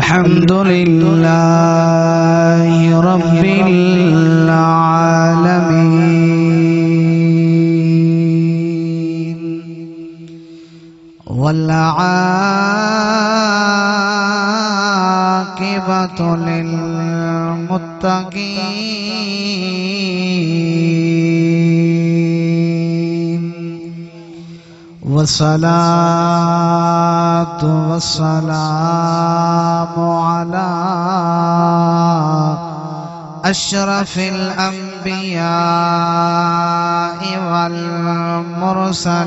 الحمد لله رب العالمين والعاقبة للمتقين والصلاة والسلام على أشرف الأنبياء والمرسلين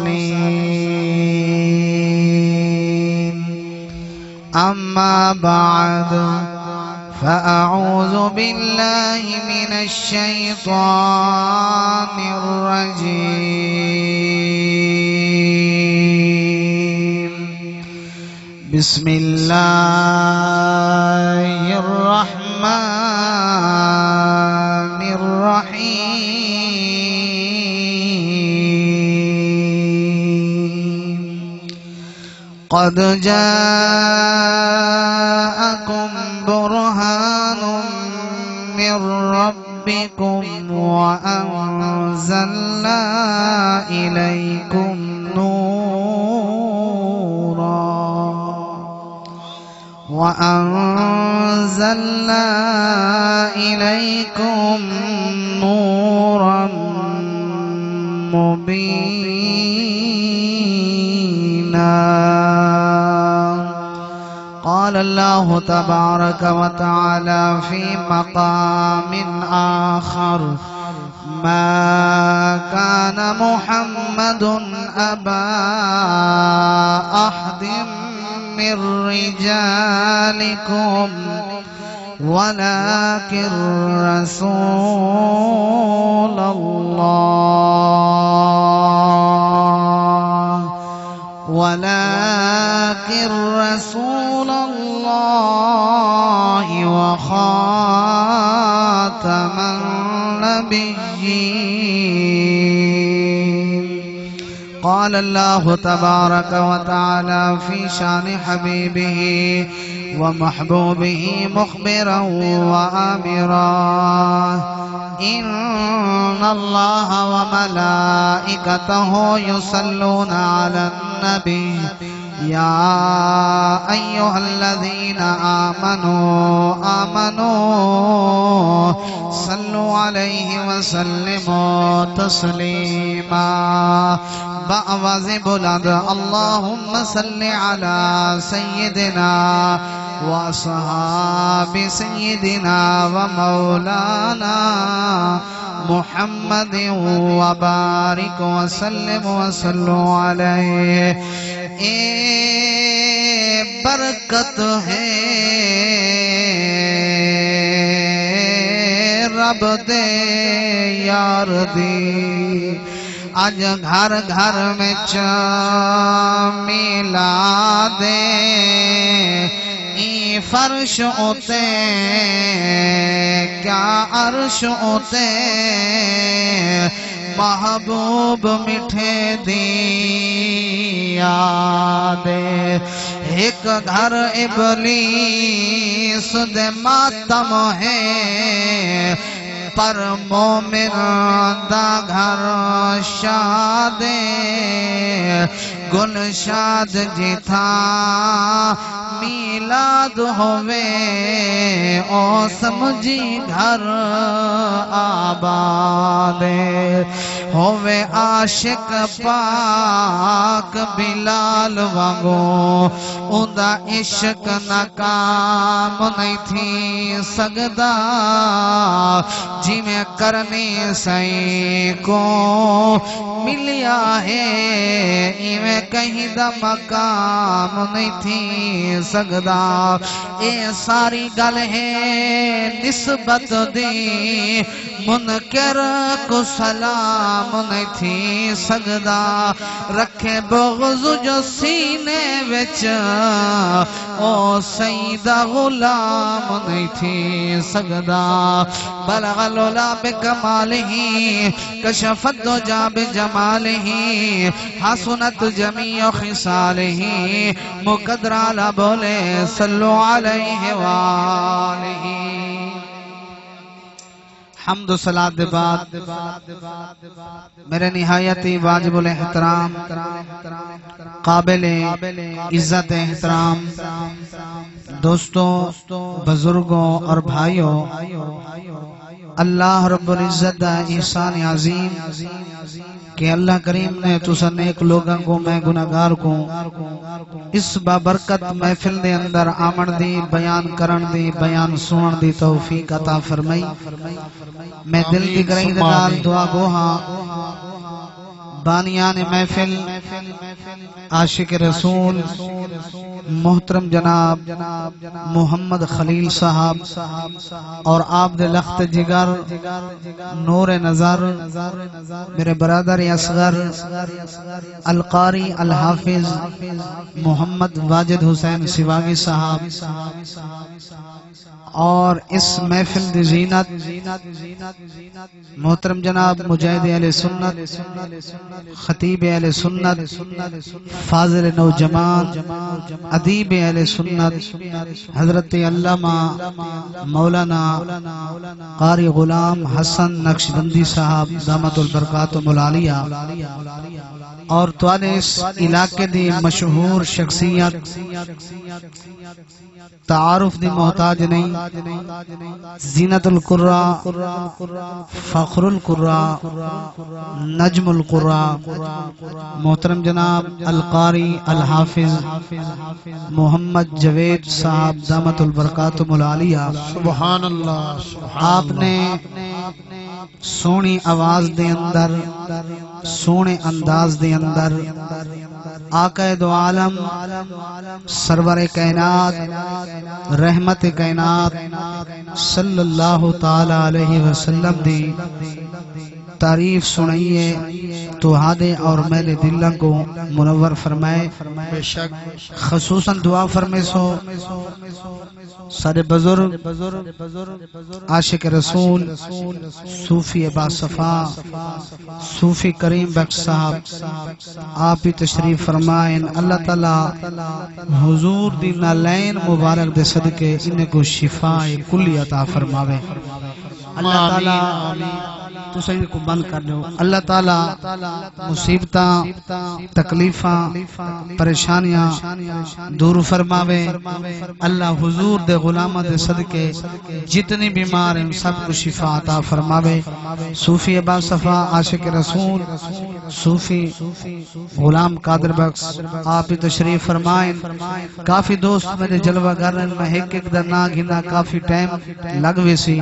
أما بعد فأعوذ بالله من الشيطان الرجيم بسم الله الرحمن الرحيم قد جاءكم برهان من ربكم وأنزلنا إليكم نورا مبينا قال الله تبارك وتعالى في مقام آخر ما كان محمد أبا أحد من رجالكم ولكن رسول الله وخاتم النبيين قال الله تبارك وتعالى في شان حبيبه ومحبوبه مخبرا وآمرا إن الله وملائكته يصلون على النبي يا أيها الذين آمنوا صلوا عليه وسلموا تسليما بأواز بلند اللهم صل على سيدنا وأصحاب سيدنا ومولانا محمد وبارك وسلم وصلوا عليه برکت ہے رب دے یار دی آج گھر گھر میں میلاد فرش ہوتے کیا عرش ہوتے محبوب مٹھے دیا دے ایک گھر ابلیس دے ماتم ہے پر مومن دا گھر شاد گل شاد جتھا میلاد ہوئے او سمجھی گھر آباد ہوئے عاشق پاک بلال وانگو اندہ عشق ناکام نہیں تھی سگدا جی میں کرنے سائیں کو ملیا ہے میں کہیں دا مقام نہیں تھی سگدا اے ساری گل ہے نسبت دی منکر کو سلام غلام نہیں تھی سگدا رکھے بغض جو سینے وچ او سیدہ غلام نہیں تھی سگدا بلغ العلا بکمالہ کشفت دجا بجمالہ حسنت جمیع خصالہ مقدر علی بولے صلو علیہ وآلہ حمد و صلاة دے بعد میرے نہایتی واجب الاحترام قابل عزت احترام دوستوں بزرگوں اور بھائیوں اللہ رب العزت دا احسان عظیم کہ اللہ کریم نے تسا نیک لوگوں کو میں گناہگار کو اس بابرکت محفل دے اندر آمن دی بیان کرن دی بیان سنن دی توفیق عطا فرمائی میں دل دی گرہی دے نال دعا گوہاں بانیان محفل عاشق رسول محترم جناب محمد خلیل صاحب اور آپ دے لخت جگر نور نظر میرے برادر اصغر القاری الحافظ محمد واجد حسین سواگی صاحب اور اس محفل دی زینت محترم جناب مجاہد اہل سنت خطیب اہل سنت فاضل نوجوان ادیب اہل سنت حضرت علامہ مولانا قاری غلام حسن نقشبندی صاحب دامت البرکاتہ العالیہ اور توانے اس علاقے دی مشہور شخصیت تعارف دی محتاج نہیں زینت القرآن فخر القرآن نجم القرآن محترم جناب القاری الحافظ محمد جوید صاحب دامت البرکاتہ العالیہ سبحان اللہ آپ نے سونی آواز دے اندر سونے انداز دے اندر آقا دو عالم سرور کائنات رحمت کائنات صلی اللہ تعالی علیہ وسلم دی تعریف سنائیے تو ہادے اور میلے دلوں کو منور فرمائے خصوصاً دعا فرمے سو سارے بزرگ عاشق رسول صوفی ابا صفا صوفی کریم بخش صاحب آپ ہی تشریف فرمائیں اللہ تعالی حضور دی نالین مبارک دے صدقے انہیں کو شفاء کلی عطا فرماوے اللہ تعالی تو سہی کو بند کر دو اللہ تعالی مصیبتاں تکلیفاں پریشانیاں دور فرماوے اللہ حضور دے غلامہ دے صدقے جتنی بیمار ہیں سب کو شفا عطا فرماوے صوفی ابا صفا عاشق رسول صوفی غلام قادر بخش آپ تشریف فرمائیں کافی دوست میرے جلوہ گرن میں ایک دا نا گھنا کافی ٹائم لگوے سی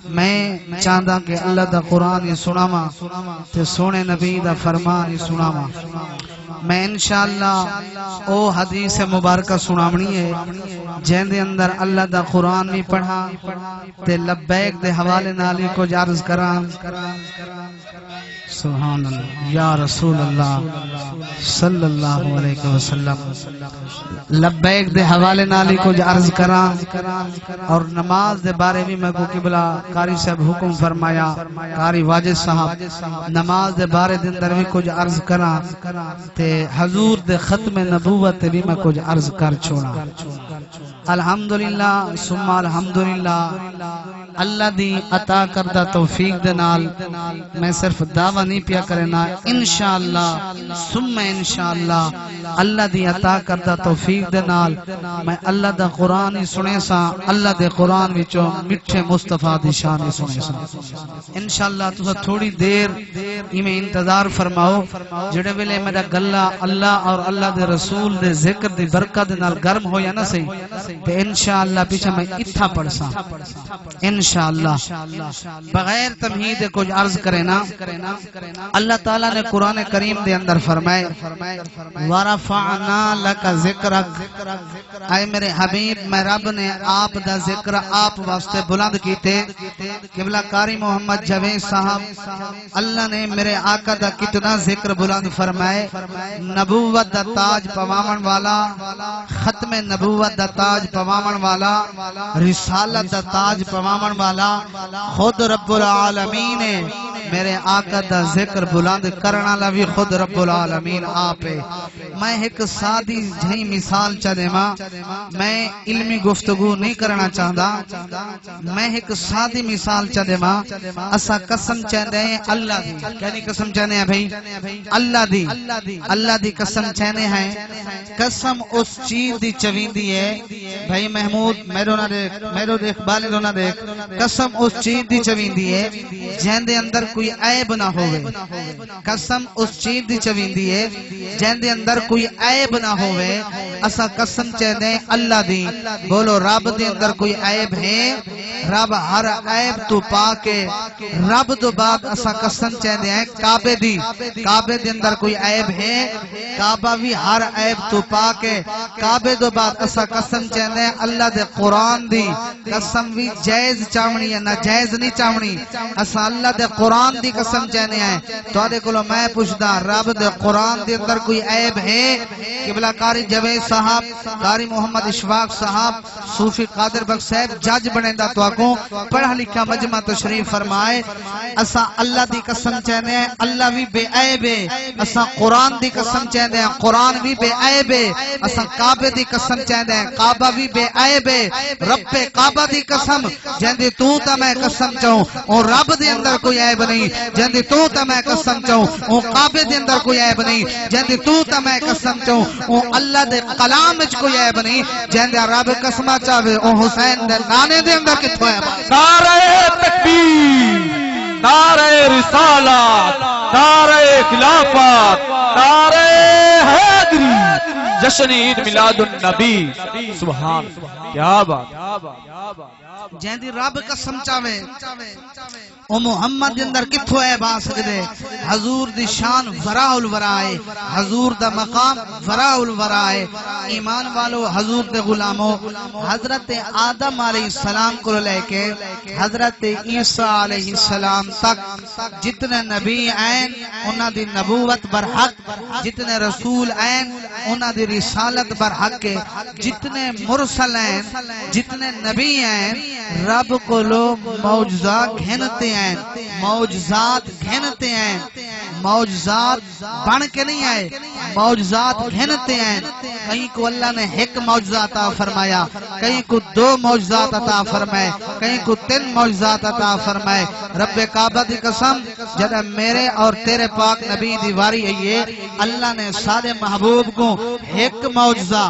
میں چاندہ کہ اللہ دا قرآن یہ سناما تے سونے نبی دا فرمان یہ سناما میں انشاءاللہ او حدیث مبارکہ سنامنی ہے جہن دے اندر اللہ دا قرآن بھی پڑھا تے لبیک دے حوالے نالی کو جارز کران سبحان اللہ یا رسول اللہ صلی اللہ علیہ وسلم لبیک دے حوالے نالی کو عرض کران اور نماز دے بارے بھی میں کو قبلہ قاری صاحب حکم فرمایا قاری واجد صاحب نماز دے بارے دن در بھی کچھ عرض کران تے حضور دے ختم نبوت بھی میں کچھ عرض کر چھوڑا الحمدللہ ثم الحمدللہ اللہ دی عطا کردہ توفیق دے نال میں صرف دعویٰ نہیں پیا کرنا انشاءاللہ ثم انشاءاللہ اللہ دی عطا کردہ توفیق دے نال میں اللہ دا قرآن ہی سنے سا اللہ دے قرآن وچوں مٹھے مصطفیٰ دی شان ہی سنے سا انشاءاللہ تو تھوڑی دیر میں انتظار فرماؤ جڑے ویلے میرا گلہ اللہ اور اللہ دے رسول دے ذکر دی برکت دے نال گرم ہو یا نہ صحیح تے انشاءاللہ پیچھے میں اتھا پڑھ سا انشاءاللہ انشاءاللہ بغیر تمہید کچھ عرض کرے نا اللہ تعالیٰ نے قرآن کریم دے اندر فرمائے وَرَفَعْنَا لَكَ ذِكْرَكَ اے میرے حبیب میں رب نے آپ دا ذکر آپ واسطے بلند کیتے قبلہ قاری محمد جوید صاحب اللہ نے میرے آقا دا کتنا ذکر بلند فرمائے نبوت دا تاج پوامن والا ختم نبوت دا تاج پوامن والا رسالت دا تاج پوامن والا خود رب العالمین میرے آقا دا ذکر بلند کرنا لوی خود رب العالمین آپ میں ایک سادی جہی مثال چاہے ماں میں علمی گفتگو نہیں کرنا چاہتا میں ایک سادی مثال چاہے ماں اسا قسم چاہتے ہیں اللہ دی کہنی قسم چاہتے ہیں بھائی اللہ دی قسم چاہتے ہیں قسم اس چیز دی چویندی ہے بھائی محمود میرو دیکھ بالے دو نہ دیکھ قسم اس چیز دی چویندی ہے جہن دے اندر کوئی عیب نہ ہوئے قسم اس چیز دی چویندی ہے جہن دے اندر کوئی عیب نہ ہوئے اسا قسم چاہتے ہیں اللہ دی بولو رب دے اندر کوئی عیب ہے رب ہر عیب تو پاکے رب دو بعد اسا قسم چاہتے ہیں کعبے دے اندر کوئی عیب ہے کعبہ بھی ہر عیب تو پاکے کعبے دو بعد اسا قسم چاہتے ہیں اللہ دے قرآن دی قسم بھی جائز چاہنی ہے نہ جائز نہیں چاہنی اسا اللہ دے قرآن دی قسم چاہنے ہیں تو آدھے کلو میں پوچھدا رب دے قرآن دے اندر کوئی عیب ہے قبلہ قاری جوید صاحب قاری محمد اشفاق صاحب صوفی قادر بخش صاحب جج بنے دا تو آکوں پڑھا لکھا مجمع تشریف فرمائے اسا اللہ دی قسم چاہنے ہیں اللہ بھی بے عیب ہے اسا قرآن دی قسم چاہنے ہیں قرآن بھی بے عیب ہے اسا کعبے دی قسم چاہنے ہیں کعبہ بھی بے عیب ہے رب کعبہ دی قسم جہندی تو تا میں قسم چاہوں اور رب دے اندر کوئی عیب نہیں جہندی تو تا میں قسم چاہوں اور کعبے دے اندر کوئی عیب نہیں جہندی تو تا میں قسم چاہوں اور اللہ دے کلام وچ کوئی عیب نہیں جہندی رب قسمہ چاہے اور حسین دے نانے دے اندر کتھوں ہے نعرہ تکبیر نعرہ رسالت نعرہ خلافت نعرہ حیدری جشن عید میلاد النبی سبحان کیا بات جہندی رب قسم چاہے او محمد دے اندر کتھوں ہے با سکدے حضور دی شان وراء الورائے حضور دا مقام وراء الورائے ایمان والو حضور دے غلاموں حضرت آدم علیہ السلام کو لے کے حضرت عیسیٰ علیہ السلام تک جتنے نبی آئین انہاں دی نبوت برحق جتنے رسول آئین انہاں دی رسالت برحق کے جتنے مرسل آئین جتنے نبی آئین رب کو لوگ معجزات گھنتے ہیں معجزات گھنتے ہیں معجزات بن کے نہیں آئے معجزات گھنتے ہیں کہیں کو اللہ نے ایک معجزات عطا فرمایا کہیں کو 2 معجزات عطا فرمائے کہیں کو 3 معجزات عطا فرمائے رب کعبہ دی قسم جب میرے اور تیرے پاک نبی دیواری ہے یہ اللہ نے سارے محبوب کو ایک معجزہ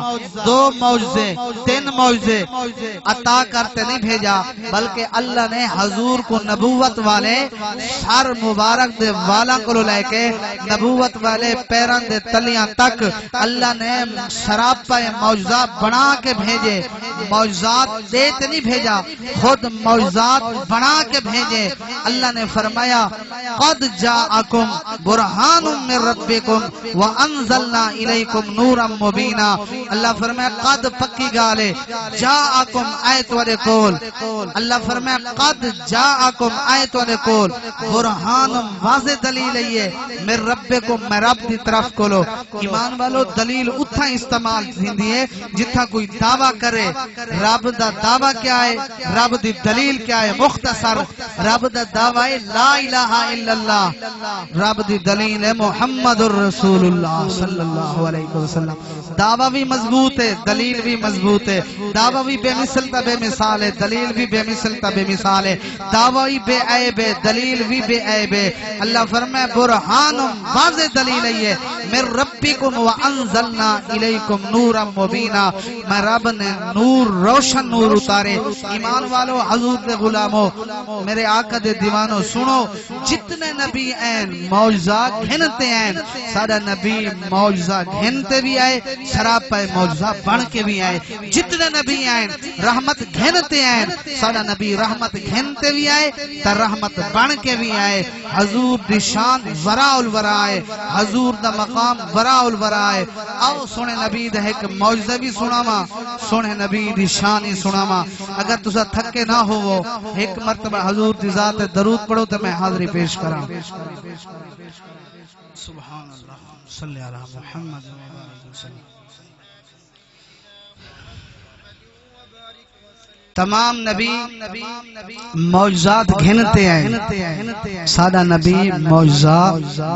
2 معجزے 3 معجزے عطا کرتے نہیں بھیجا بلکہ اللہ نے حضور کو نبوت والے سر مبارک دے والا کو لے کے نبوت والے پیران دے تلیاں تک اللہ نے سراپا معجزات بنا کے بھیجے معجزات دیتے نہیں بھیجا خود معجزات بنا کے بھیجے اللہ نے فرمایا قد جاءکم برہان من ربکم وانزلنا الیکم نورا مبینا اللہ فرمایا قد پکی گالے جاءکم آیت والے کول اللہ فرمایا قد جاءکم آیت والے کول برہان واضح دلیل ہے میں ربکم میں رب دی طرف کولو ایمان والو دلیل اتھا استعمال تھیندی ہے جتھا کوئی دعویٰ کرے رب دا دعویٰ کیا ہے رب دی دلیل کیا ہے مختصر رب دا دعویٰ ہے لا الہ الا اللہ رب دی دلیل ہے محمد الرسول اللہ صلی اللہ علیہ وسلم دعویٰ بھی مضبوط ہے دلیل بھی مضبوط ہے دعویٰ بھی بے مثل تا بے مثال ہے دلیل بھی بے مثل تا بے مثال ہے دعویٰ بھی بے عیب ہے دلیل بھی بے عیب ہے اللہ فرمائے برہان واضح دلیل ہے من ربکم وانزلنا الیکم نورا مبینا، میں رب نے نور روشن نور اتارے۔ ایمان والو، حضور دے غلامو، میرے آقا دے دیوانو، سنو جتنے نبی ہیں معجزہ گھنتے ہیں، سارا نبی معجزہ گھنتے بھی آئے، سراپا معجزہ بن کے بھی آئے۔ جتنے نبی ہیں رحمت گھنتے ہیں، سارا نبی رحمت گھنتے بھی آئے تا رحمت بن کے بھی آئے۔ حضور دی شان وراء الورا ہے، حضور دا مقام وراء الورا ہے۔ آؤ سونے نبی دے ایک معجزہ بھی سناواں، سونے نبی دی شان ہی سناواں۔ اگر تسا تھکے نہ ہوو، ایک مرتبہ حضور دی ذات درود پڑھو تو میں حاضری پیش کراں۔ سبحان اللہ، صلی علی محمد وسلم۔ تمام نبی معجزات گھنتے ہیں، سادہ نبی معجزہ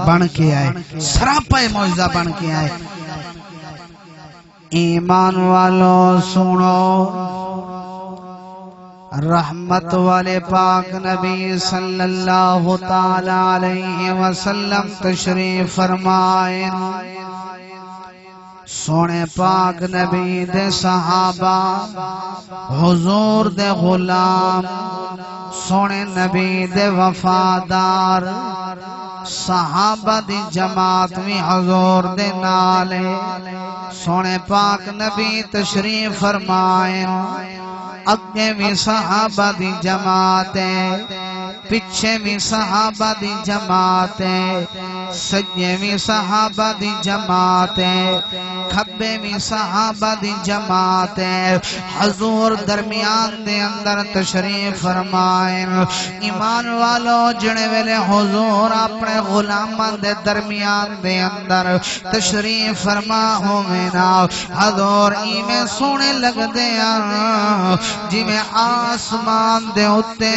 بن کے آئے، سراپا معجزہ بن کے آئے۔ ایمان والو سنو، رحمت والے پاک نبی صلی اللہ تعالی علیہ وسلم تشریف فرمائیں۔ سونے پاک نبی دے صحابہ، حضور دے غلام، سونے نبی دے وفادار، صحابہ دی جماعت بھی حضور دے نالے۔ سونے پاک نبی تشریف فرمائیں، اگے بھی صحابہ دی جماعت ہے، پیچھے بھی صحابہ دی جماعت ہے، سجے بھی صحابہ دی جماعت ہے، کھبے بھی صحابہ دی جماعت ہے۔ حضور درمیان دے اندر تشریف فرمائیں۔ ایمان والو، جنے ویلے حضور اپنے غلامان دے درمیان دے اندر تشریف فرما ہوئے نا، حضور ایویں سونے لگ دے جی میں آسمان دے اتے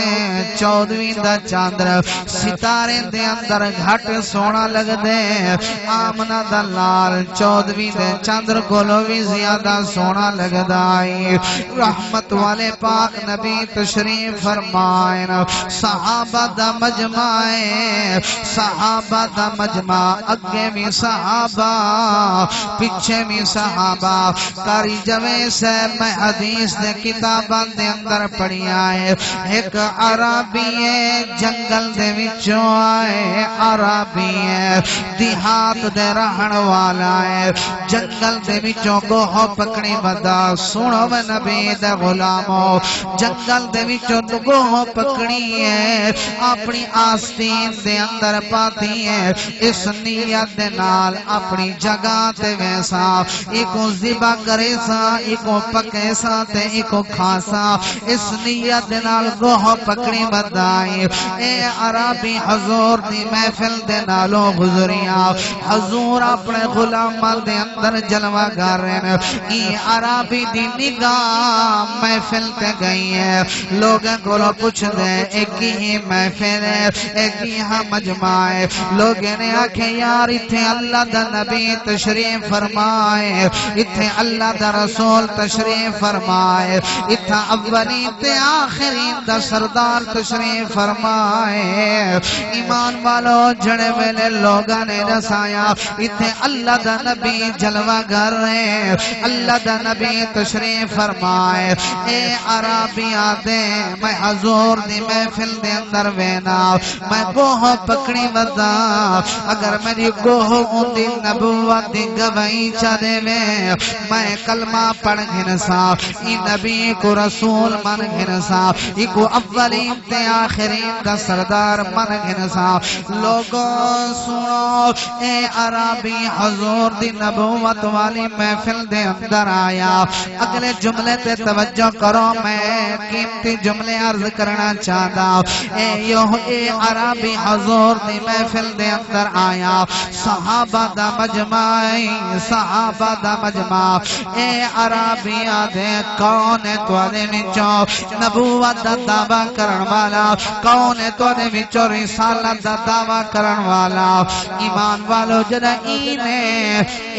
14ویں دا چاندر ستارے دے اندر گھٹ سونا لگ دے، آمنہ دا لال 14ویں دے چاندر کولو بھی زیادہ سونا لگ دائی۔ رحمت والے پاک نبی تشریف فرمائیں، صحابہ دا مجمعے، صحابہ دا مجمع، اگے بھی صحابہ پیچھے بھی صحابہ۔ کاری جوے سے میں حدیث دے کتاباں دے اندر پڑھی آئے، ایک عربی ہے جنگل دے وچوں آئے، عربی ہے دیہات دے رہن والا ہے، جنگل دے وچوں گوہ پکڑی ودا۔ سنو میں نبی دے غلامو، جنگل دے وچوں گوہ پکڑی ہے، اپنی آستین دے اندر پاتی ہے، اس نیت دے نال اپنی جگہ تے ویسا، ایکو ذبح کرے سا، ایکو پکے سا تے ایکو کھاسا، اس نیت دے نال گوہ پکڑی بدائی۔ اے عربی حضور دی محفل دے نالوں گزریاں، حضور اپنے غلامان دے اندر جلوہ گر رہے ہیں۔ یہ عربی دی نگاہ محفل تے گئی ہے، لوگوں کو پوچھ دے ایک ہی محفل ہے، ایک ہی مجمع ہے۔ لوگوں نے آکھے یار اتھے اللہ دا نبی تشریف فرمائے، اتھے اللہ دا رسول تشریف فرمائے، اتھا اولین تے آخرین دا سردار تشریف فرمائے۔ ایمان والو، جڑے ویلے لوگاں نے رسایا اتھے اللہ دا نبی جلوہ گر رہے، اللہ دا نبی تشریف فرمائے۔ اے عربی آدے میں حضور دی محفل دے اندر وینا، میں گوہ پکڑی ودا، اگر میری گوہ اندی نبوت دی گواہی چاہے میں کلمہ پڑھ گھنسا، ای نبی کو رسول من گھنسا، ای کو اولین تے آخرین دا سردار من گھنسا۔ لوگوں سنو، اے عربی حضور دی نبوت والی محفل دے اندر آیا، اگلے جملے تے توجہ کرو، میں قیمتی جملے عرض کرنا چاہتا۔ اے عربی حضور دی محفل دے اندر آیا، صحابہ دا مجمع، صحابہ دا مجمع۔ اے عربی آدھے کون ہے توڑے وچوں نبوت دا دعویٰ کرن والا، کون ہے توڑے وچوں رسالت دا دعویٰ کرن والا؟ ایمان والو، جدہ اینے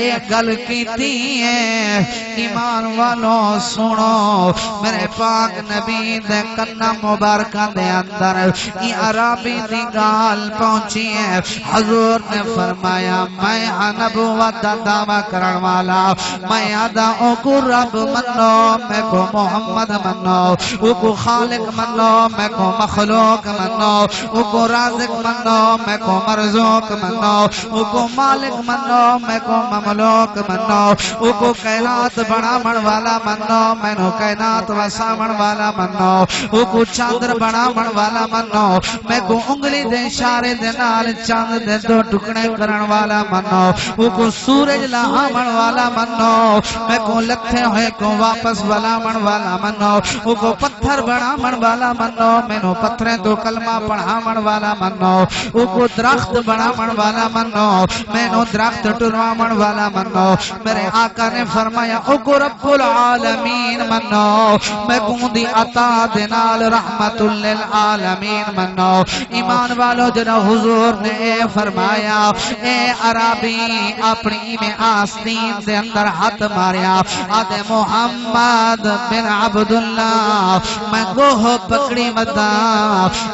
ایک گل کیتی ہے ایمان والوں سنو میرے پاک نبی دے کنا مبارکہ دے اندر یہ عربی دی گال پہنچی ہے حضور نے فرمایا میں نبوت دا دعویٰ کرن والا میں ادا کو رب منو میں کو محمد منو او کو خالق منو میں کو مخلوق منو او کو رازق منو میں کو مرزوق منو او کو مالک منو میں کو مملوک منو او کو کائنات بناون والا منو میں نو کائنات وساون والا منو او کو چاندر بناون والا منو میں کو انگلی دے اشارے دے نال چاند دے دو ٹکڑے کرن والا منو او کو سورج لہاون والا منو میں کو لتھے ہوئے کو واپس بلاون والا منو او کو پتھر بناون والا منو میں نو پتھریں تو کلمہ پڑھاون والا منو او کو درخت بناون والا منو میں نو درخت ٹرواون والا منو میرے آقا نے فرمایا او کو رب العالمین منو میں کو دی عطا دے نال رحمت للعالمین منو ایمان والو جنہوں حضور نے فرمایا اے عربی اپنی میں آستین دے اندر ہاتھ ماریا آدھے محمد بن عبداللہ میں گوہ پکڑی مدا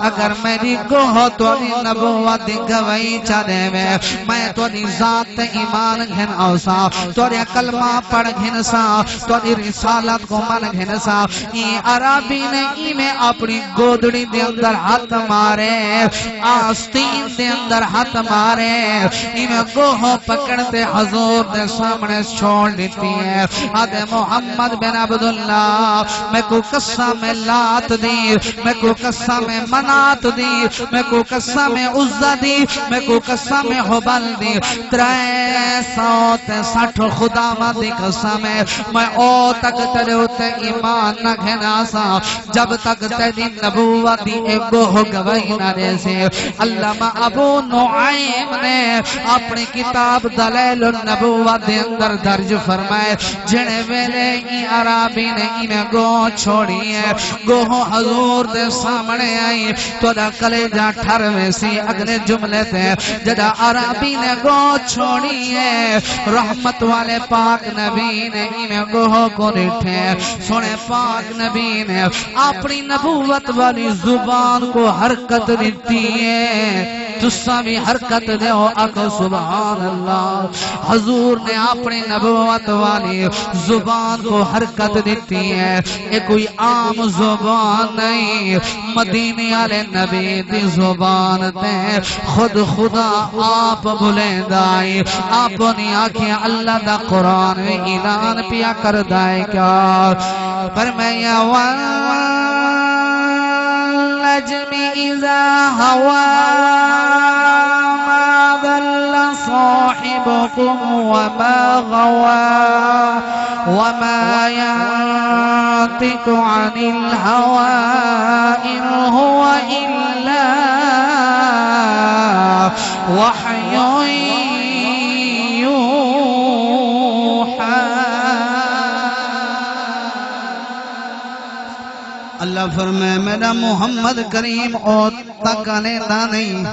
اگر میری گوہ تو نبوت دی گواہی چاہے میں تو دی ذات ایمان گھن اوسا تو دی کلمہ پڑھ گھن سا تو دی رسالت کو من گھن سا یہ عربی نے میں اپنی گودڑی دے اندر ہاتھ مارے آستین دے اندر ہاتھ مارے میں گوہ پکڑتے حضور دے سامنے چھوڑ دیتی ہے آدھے محمد بن عبداللہ میں کو قسم لات دی میں کو قسم منات دی میں کو قسم عزہ دی میں کو قسم حبل دی 360 خدا مدی قسم میں او تک تلے ہوتے ایمان نہ گھنا سا جب تک تیری نبوت دی ایک گوہ گواہی نہ دے سے علامہ ابو نعیم نے اپنی کتاب دلیل النبوت دے اندر درج فرمائے جنے ویلے ای عربی نے انہیں گوہ چھوڑی ہے گوہ حضور دے سامنے آئی تو دا کلیجہ ٹھر میں سی اگلے جملے تھے جدا عربی نے گوہ چھوڑی ہے رحمت والے پاک نبی نے انہیں گوہ کو نٹھے سنے پاک نبی نے اپنی نبوت والی زبان کو حرکت دیتی ہے تسا بھی حرکت دیو اکو سبحان اللہ حضور نے اپنی نبوت والی زبان کو حرکت دیتی ہے یہ کوئی عام زبان نہیں مدینے والے نبی دی زبان تے خود خدا آپ بلندائی آپ نے آنکھیں اللہ دا قرآن اعلان پیا کر دائے کیا فرمایا والنجم اذا ہوا ما ضل صاحبكم وما غوا وما ينطق عن الهوى إن هو إلا وحي اللہ فرمائے میرا محمد کریم او تک آنے دا نہیں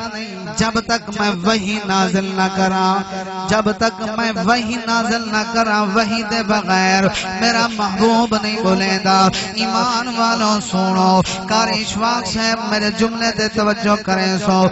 جب تک میں وحی نازل نہ کرا جب تک میں وحی نازل نہ کرا وحی دے بغیر میرا محبوب نہیں بولے دا ایمان والوں سنو قاری اشفاق صاحب میرے جملے دے توجہ کریں سو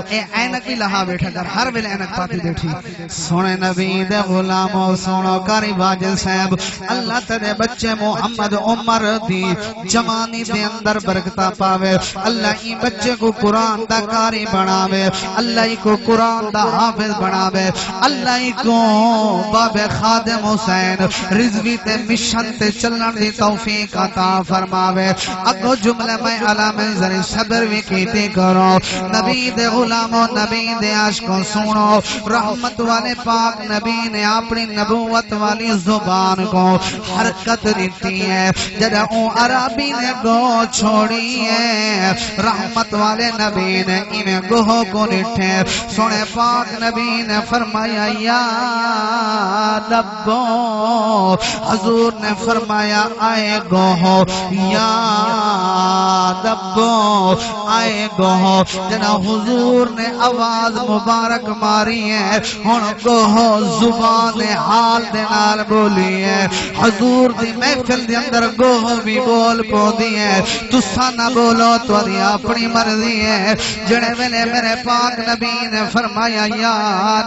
اے اینک بھی لہا بیٹھا کر ہر ویلے اینک پاتی بیٹھی سونے نبی دے غلاموں سنو قاری باجل صاحب اللہ تیرے بچے محمد عمر دی جوانی دے اندر برکتہ پاوے اللہ ای بچے کو قرآن دا قاری بناوے اللہ ای کو قرآن دا حافظ بناوے اللہ ای کو باب خادم حسین رضوی تے مشن تے چلن دی توفیق عطا فرماوے اگو جملے میں علامہ ذری صبر بھی کیتے کرو نبی دے غلاموں نبی دے عاشقوں سنو رحمت والے پاک نبی نے اپنی نبوت والی زبان کو حرکت دیتی ہے جدہ اون عربی نے گو چھوڑی ہے رحمت والے نبی نے ان گوہ کو نٹھے سونے پاک نبی نے فرمایا یا لبو حضور نے فرمایا آئے گوہ یا لبو آئے گوہ جنا حضور نے آواز مبارک ماری ہے ہن گوہ زبان حال دے نال بولی ہے حضور دی محفل دے اندر گوہ بھی بول پو دی ہے تسا نہ بولو تو دی اپنی مرضی ہے جڑے ویلے میرے پاک نبی نے فرمایا یا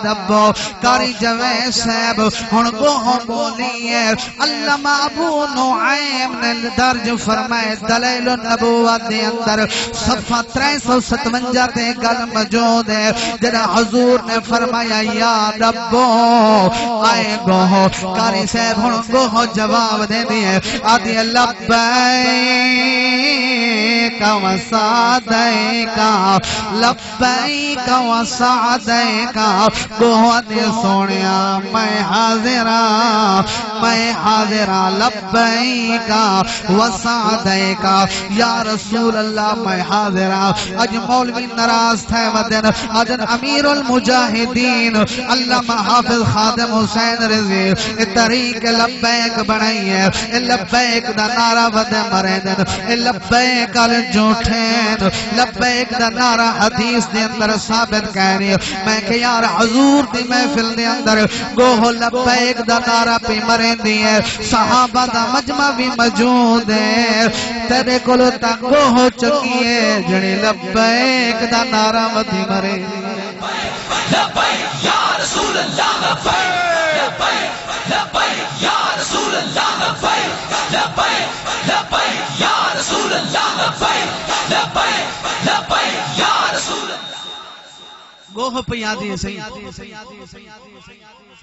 لبو کاری جوے صاحب ہن گوہ بولی ہے علامہ ابو نعیم نے درج فرمائے دلائل النبوت دے اندر صفحہ 357 تے گل موجود ہے جڑا حضور نے فرمایا یا لبو آئے گوہ کاری صاحب ہن گوہ جواب دے دیے آدھی لبیک و سعدیک لبیک و سعدیک گوہ دے سونیا میں حاضرہ لبیک و سعدیک یا رسول اللہ میں حاضرہ اج مولوی ناراض تھے ودن اج امیر المجاہدین علامہ حافظ خادم حسین رضی طریق لبیک بنائی ہے لبیک دا نعرہ ود مرے دن لبیک الجھوٹین لبیک دا نعرہ حدیث دے اندر ثابت کہہ رہی میں کہ یار حضور دی محفل دے اندر گوہ لبیک دا نعرہ پہ مرے دی ہے صحابہ دا مجمع بھی موجود ہے تیرے کولو تا گوہ چکی ہے جڑی لبیک دا نعرہ ودی مرے لبیک یا رسول اللہ لبیک لبیک یا رسول اللہ لبیک لبیک لبیک یا رسول اللہ لبیک لبیک لبیک یا رسول اللہ گوہ پہ یادی ہے صحیح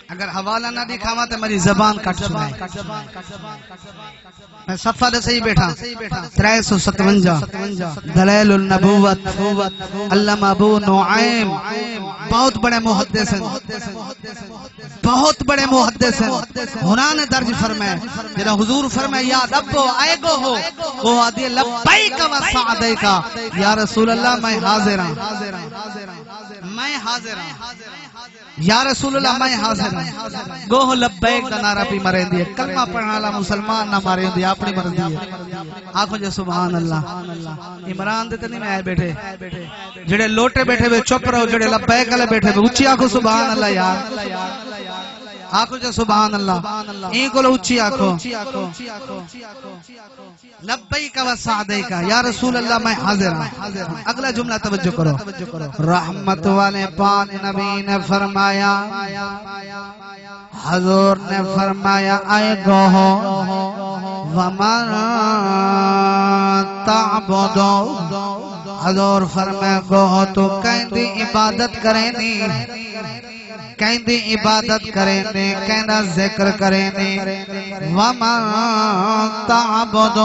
اگر حوالہ نہ دکھاوا تو میری زبان کٹ سنائے میں صفحہ دے صحیح بیٹھا 357 دلائل النبوت علامہ ابو نعیم بہت بڑے محدث ہیں بہت بڑے محدث ہیں انہوں نے درج فرمائے جنہا حضور فرمائے یا لبو آئے گو ہو وہ آدھی لبیک و سعدیک یا رسول اللہ میں حاضر ہوں میں حاضر ہوں یا رسول اللہ میں حاضر ہوں گوہ لبیک دا نعرہ پی مرین دیئے کلمہ پڑھنا اللہ مسلمان نہ مارین دیئے اپنی مرضی ہے آنکھوں جے سبحان اللہ عمران دیتے نہیں میں آئے بیٹھے جڑے لوٹے بیٹھے ہوئے چپ رہو جڑے لبیک علیہ بیٹھے ہوئے اچھی آنکھوں سبحان اللہ یار آنکھوں جے سبحان اللہ این کو لو اچھی آنکھوں لبیک و سعدیک یا رسول اللہ میں حاضر ہوں اگلا جملہ توجہ کرو رحمت والے پاک نبی نے فرمایا حضور نے فرمایا آئے گوہو ومن تعبدو حضور فرمایا گوہو تو کہیں دی عبادت کریں دی کہیں دی عبادت کریں دے کہنا ذکر کریں دے وَمَن تَعْبُدُ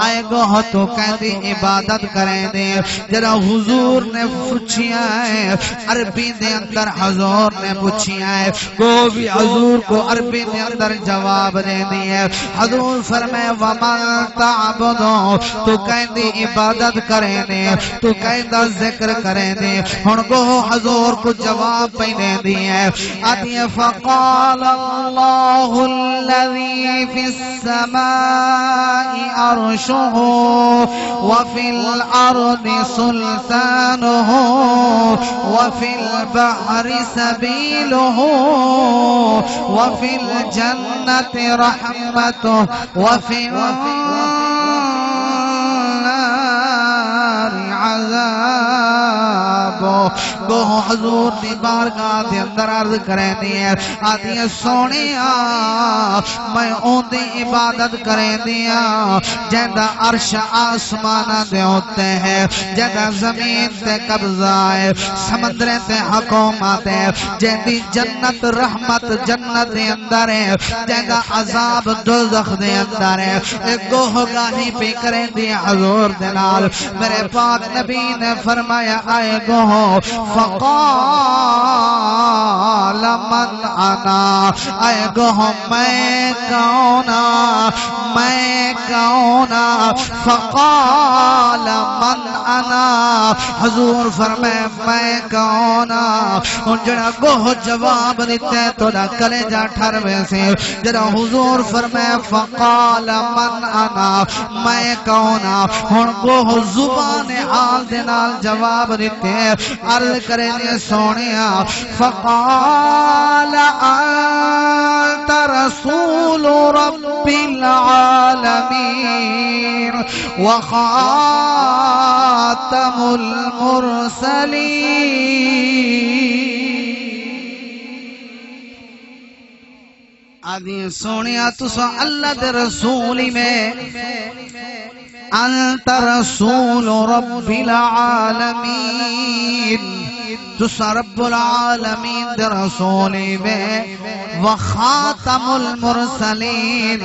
آئے گو تو کہیں دی عبادت کریں دے جرا حضور نے پوچھیا ہے عربی دے اندر حضور نے پوچھیا ہے کو بھی حضور کو عربی دے اندر جواب دے دیا حضور فرمائے وَمَن تَعْبُدُ تو کہیں دی عبادت کریں دے تو کہیں دا ذکر کریں دے ہن کو حضور کو جواب پہ دے دیا فقال الله الذي في السماء عرشه وفي الأرض سلطانه وفي البحر سبيله وفي الجنة رحمته وفي النار عذابه گو حضور دی بارگاہ دے اندر عرض کریں دیا آدھی سونیا میں اون دی عبادت کریں دیا جیدہ عرش آسمانہ دے ہوتے ہیں جیدہ زمین تے قبضہ ہے سمندریں تے حکومت ہے جیدی جنت رحمت جنت دے اندر ہے جیدہ عذاب دوزخ دے اندر ہے ایک گوہ گاہی پہ کریں دیا حضور دلال میرے پاک نبی نے فرمایا آئے گوہ فقال من انا اے گوہ میں کونا میں کون فقال من انا حضور فرمائے میں کون ان جڑا گوہ جواب دیتے تو نہ کلے جا ٹھر ویسے جڑا حضور فرمائے فقال من انا میں کون ان گوہ زبان حال دنال جواب دیتے عرض کرے نے سونیا فقال انت رسول رب العالمين وخاتم المرسلين آدھی سونیا تسا اللہ دے رسولی میں انت رسول رب العالمین تسا رب العالمین دے رسولی میں وخاتم المرسلین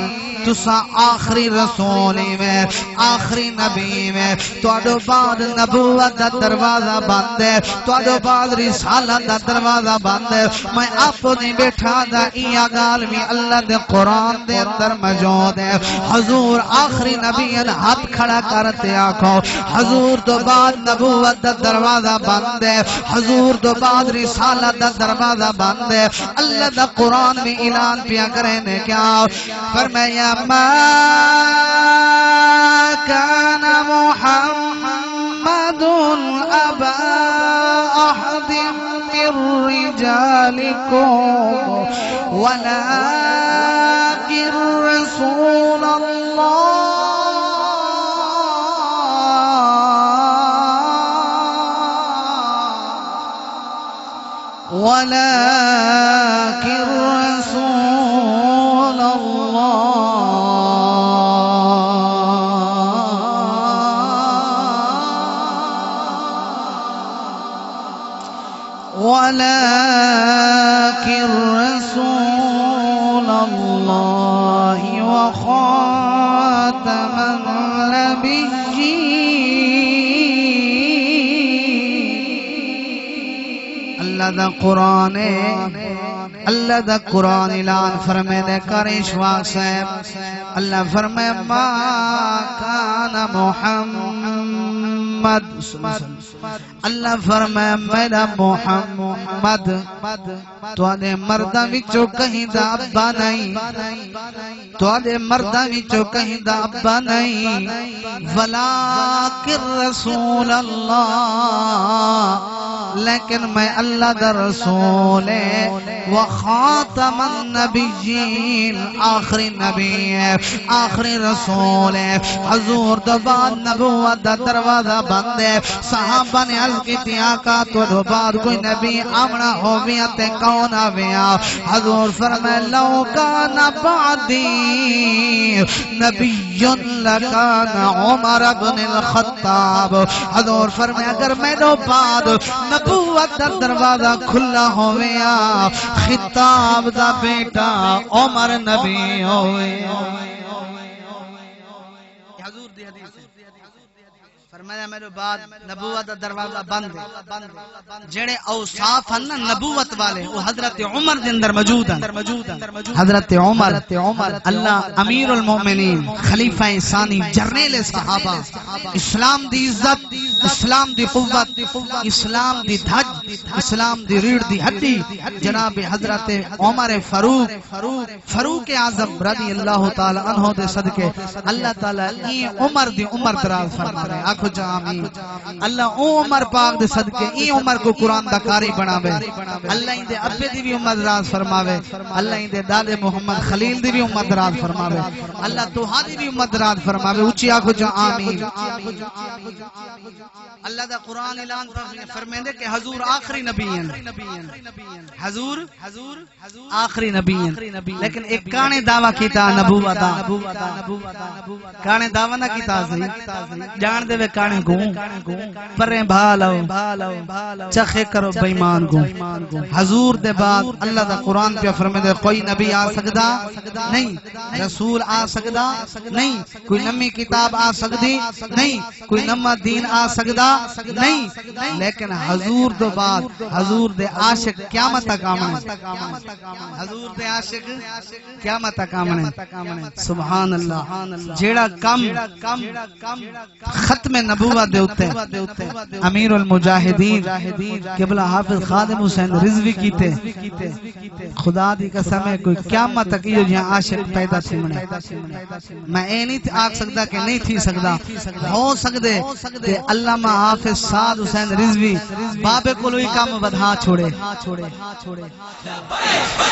تسا آخری رسولی میں آخری نبی میں توڑو بعد نبوت دا دروازہ بند ہے توڑو بعد رسالت دا دروازہ بند ہے میں اپنی بیٹھا دا ایا گال میں اللہ دے قرآن دے اندر موجود ہے حضور آخری نبی ہاتھ کھڑا کرتے آکھو حضور دو بعد نبوت دا دروازہ بند ہے حضور دو بعد رسالت دا دروازہ بند ہے اللہ دا قرآن میں اعلان پیا کریں نے کیا فرمایا ما كان محمد أبا أحد من رجالكم ولكن رسول الله ولكن رسول الله ولكن رسول الله وخاتم النبيين اللہ دا قرآن اللہ دا قرآن اعلان فرمائے دے کرش واقع اللہ فرمائے ما کان محمد اللہ فرمائے میرا محمد تو آدھے مردہ وچو کہیں دا ابا نہیں تو آدھے مردہ وچو کہیں دا ابا نہیں ولیکن رسول اللہ لیکن میں اللہ دا رسول وخاتم النبیین آخری نبی ہے آخری رسول ہے حضور دوباد نبوت دا دروازہ بند ہے صحابہ نے عرض کی تھی آقا تو دوباد کوئی نبی آمنا ہو گیا تے کون آویا حضور فرمائے لو کان بعدی نبی لکان عمر بن الخطاب حضور فرمائے اگر میں دوباد نبوت دا دروازہ کھلا ہویا خطاب دا بیٹا عمر نبی ہوئے حضور دی حدیث فرمایا میرے بعد نبوت دا دروازہ بند ہے جڑے اوصاف ہیں نا نبوت والے وہ حضرت عمر دے اندر موجود ہیں حضرت عمر اللہ امیر المومنین خلیفہ ثانی جرنیل صحابہ اسلام دی عزت اسلام دی قوت اسلام دی دھج اسلام دی ریڑھ دی ہڈی جناب حضرت عمر فاروق اعظم رضی اللہ تعالی عنہ دے صدقے اللہ تعالی ای عمر دی عمر دراز فرمائے آنکھو جا آمین اللہ عمر پاک دے صدقے ای عمر کو قرآن دا قاری بناوے اللہ ان دے ابے دی بھی عمر دراز فرماوے اللہ ان دے دادے محمد خلیل دی بھی عمر دراز فرماوے اللہ توہا دی بھی عمر دراز فرماوے اونچی آنکھو جا آمین اللہ دا قرآن اعلان فرمائے دے کہ حضور آخری نبی ہیں حضور آخری نبی ہیں لیکن ایک کانے دعویٰ کیتا نبوتا کانے دعویٰ نہ کیتا جان دے وے کانے گوں پریں بھالو چخے کرو بیمان گوں حضور دے بعد اللہ دا قرآن پہ فرمائے دے کوئی نبی آ سکدا نہیں رسول آ سکدا نہیں کوئی نمی کتاب آ سکدی نہیں کوئی نما دین آ سکدا نہیں لیکن حضور دو بعد حضور دے عاشق قیامت تک آمنے حضور دے عاشق قیامت تک آمنے سبحان اللہ جیڑا کم ختم نبوت دے اتے امیر المجاہدین قبلہ حافظ خادم حسین رضوی کیتے خدا دی قسم ہے کوئی قیامت تک یہ جہاں عاشق پیدا تھی منے میں اے نہیں آگ سکتا کہ نہیں تھی سکتا ہو سکتے کہ علامہ حافظ سعد حسین رضوی بابے کو لوئی کام بدھا چھوڑے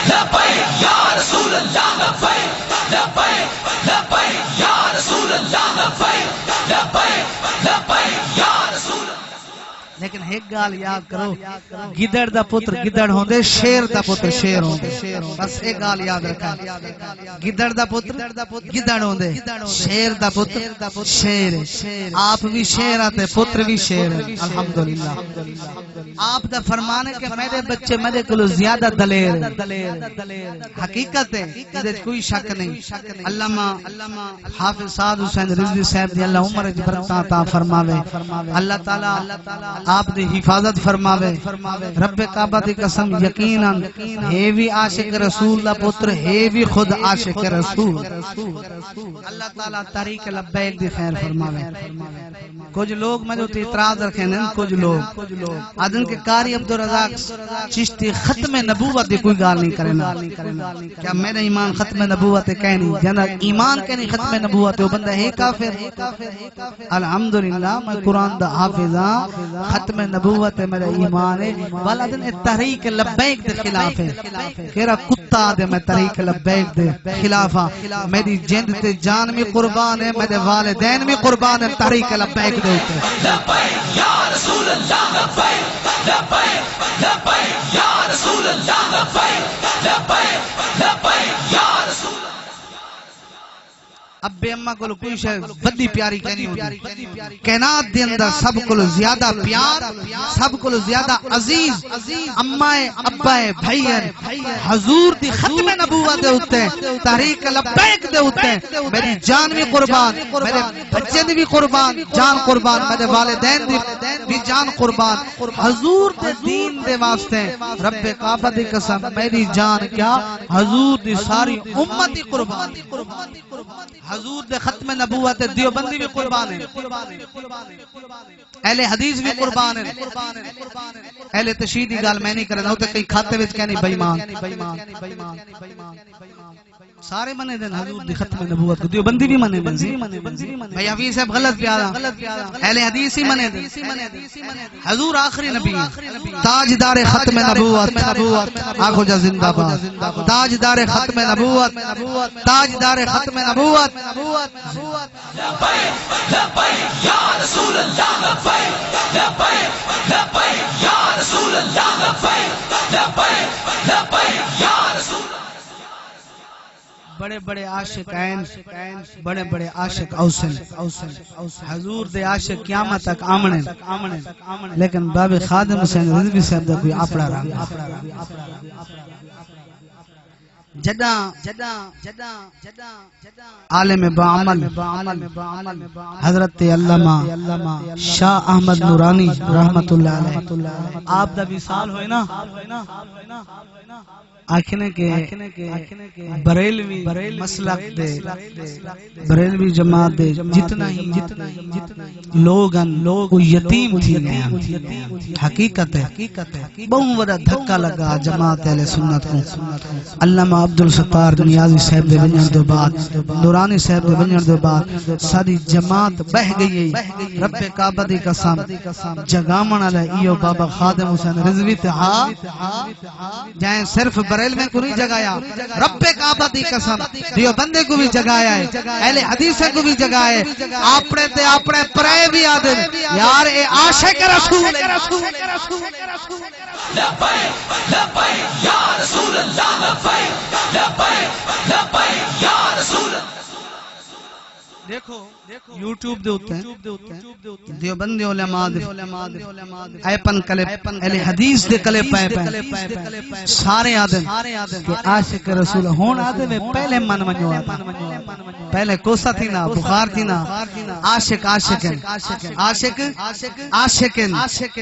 لبیک یا رسول اللہ لبیک لبیک لبیک یا رسول اللہ لبیک لبیک لبیک یا رسول اللہ لیکن ایک گال یاد کرو گدڑ دا پتر گدڑ ہوندے شیر دا پتر شیر ہوندے بس ایک گال یاد رکھا گدڑ دا پتر گدڑ ہوندے شیر دا پتر شیر آپ بھی شیر آتے پتر بھی شیر الحمدللہ آپ دا فرمانے کہ میرے بچے میرے کلو زیادہ دلیر حقیقت ہے کوئی شک نہیں علامہ حافظ سعد حسین رضوی صاحب دی اللہ عمر برکتہ عطا فرماوے اللہ تعالی آپ دی حفاظت فرماوے رب کعبہ دی قسم یقیناً ہے بھی عاشق رسول دا پتر ہے بھی خود عاشق رسول اللہ تعالیٰ طریق لبیک دی خیر فرماوے کچھ لوگ میں جو اعتراض رکھیں ہیں کچھ لوگ آدن کے قاری عبدالرزاق چشتی ختم نبوت دی کوئی گال نہیں کرنا کیا میرا ایمان ختم نبوت کہنی جانا ایمان کہنی ختم نبوت وہ بندہ ہے کافر الحمدللہ میں قرآن دا حافظاں ختم نبوت میرا ایمان ہے والا دن تحریک لبیک دے خلاف ہے کہرا کتا دے میں تحریک لبیک دے خلافہ میری جند تے جان میں قربان ہے میرے والدین میں قربان ہے تحریک لبیک دے ہوتے لبیک یا رسول اللہ لبیک لبیک لبیک یا رسول اللہ لبیک لبیک لبیک یا رسول اللہ ابے اممہ کو کوئی شاید بدی پیاری کہنی ہوتی کائنات دے اندر سب کو زیادہ پیار سب کو زیادہ عزیز امائے ابائے بھائیاں حضور دی ختم نبوت دے ہوتے تحریک لبیک دے ہوتے میری جان بھی قربان میرے بچے دی بھی قربان جان قربان میرے والدین دی بھی جان قربان حضور دے دین دے واسطے رب کعبہ دی قسم میری جان کیا حضور دی ساری امت دی قربان حضور دے ختم نبوت دیوبندی بھی قربان ہے اہل حدیث بھی قربان ہے اہل تشیعہ دی گل میں نہیں کرنا ہوتے کئی کھاتے وچ کہنی بے ایمان سارے منے دن حضور دی ختم نبوت کو دیوبندی بھی منے دن بھائی حفیظ صاحب غلط پیارا اہل حدیث ہی منے دن حضور آخری نبی تاجدار ختم نبوت آنکھو جا زندہ باد تاجدار ختم نبوت تاجدار ختم نبوت لبیک لبیک یا رسول اللہ لبیک لبیک لبیک یا رسول اللہ لبیک لبیک لبیک یا رسول اللہ بڑے بڑے عاشق عین بڑے بڑے عاشق اوسن حضور دے عاشق قیامت تک آمنے لیکن باب خادم حسین رضوی صاحب دا کوئی اپنا رنگ جدا عالم بعمل حضرت علامہ شاہ احمد نورانی رحمت اللہ علیہ آپ دا وصال ہوئے نا آکھنے کے بریلوی مسلک دے بریلوی جماعت دے جتنا ہی لوگ یتیم تھی گئے حقیقت ہے بہت بڑا دھکا لگا جماعت اہل سنت کو علامہ عبدالستار نیازی صاحب دے بنجن دو بعد نورانی صاحب دے بنجن دو بعد ساری جماعت بہ گئی رب کعبہ دی قسم جگامن علیہ ایو بابا خادم حسین رضوی تہا جائیں صرف بریل میں کو نہیں جگایا رب کعبہ دی قسم دیو بندے کو بھی جگایا ہے اہل حدیث کو بھی جگایا ہے اپنے تے اپنے پرائے بھی آدھر یار اے عاشق رسول لبیک لبیک یا رسول اللہ لبیک لبیک لبیک یا رسول اللہ یوٹیوب دے اوتے دیوبندی علماء دے ایپن کلپ اہل حدیث دے کلپ پے سارے آدم کہ عاشق رسول ہون آدم پہلے من ونجو پہلے کوسا تھی نا بخار تھی نا عاشق عاشقن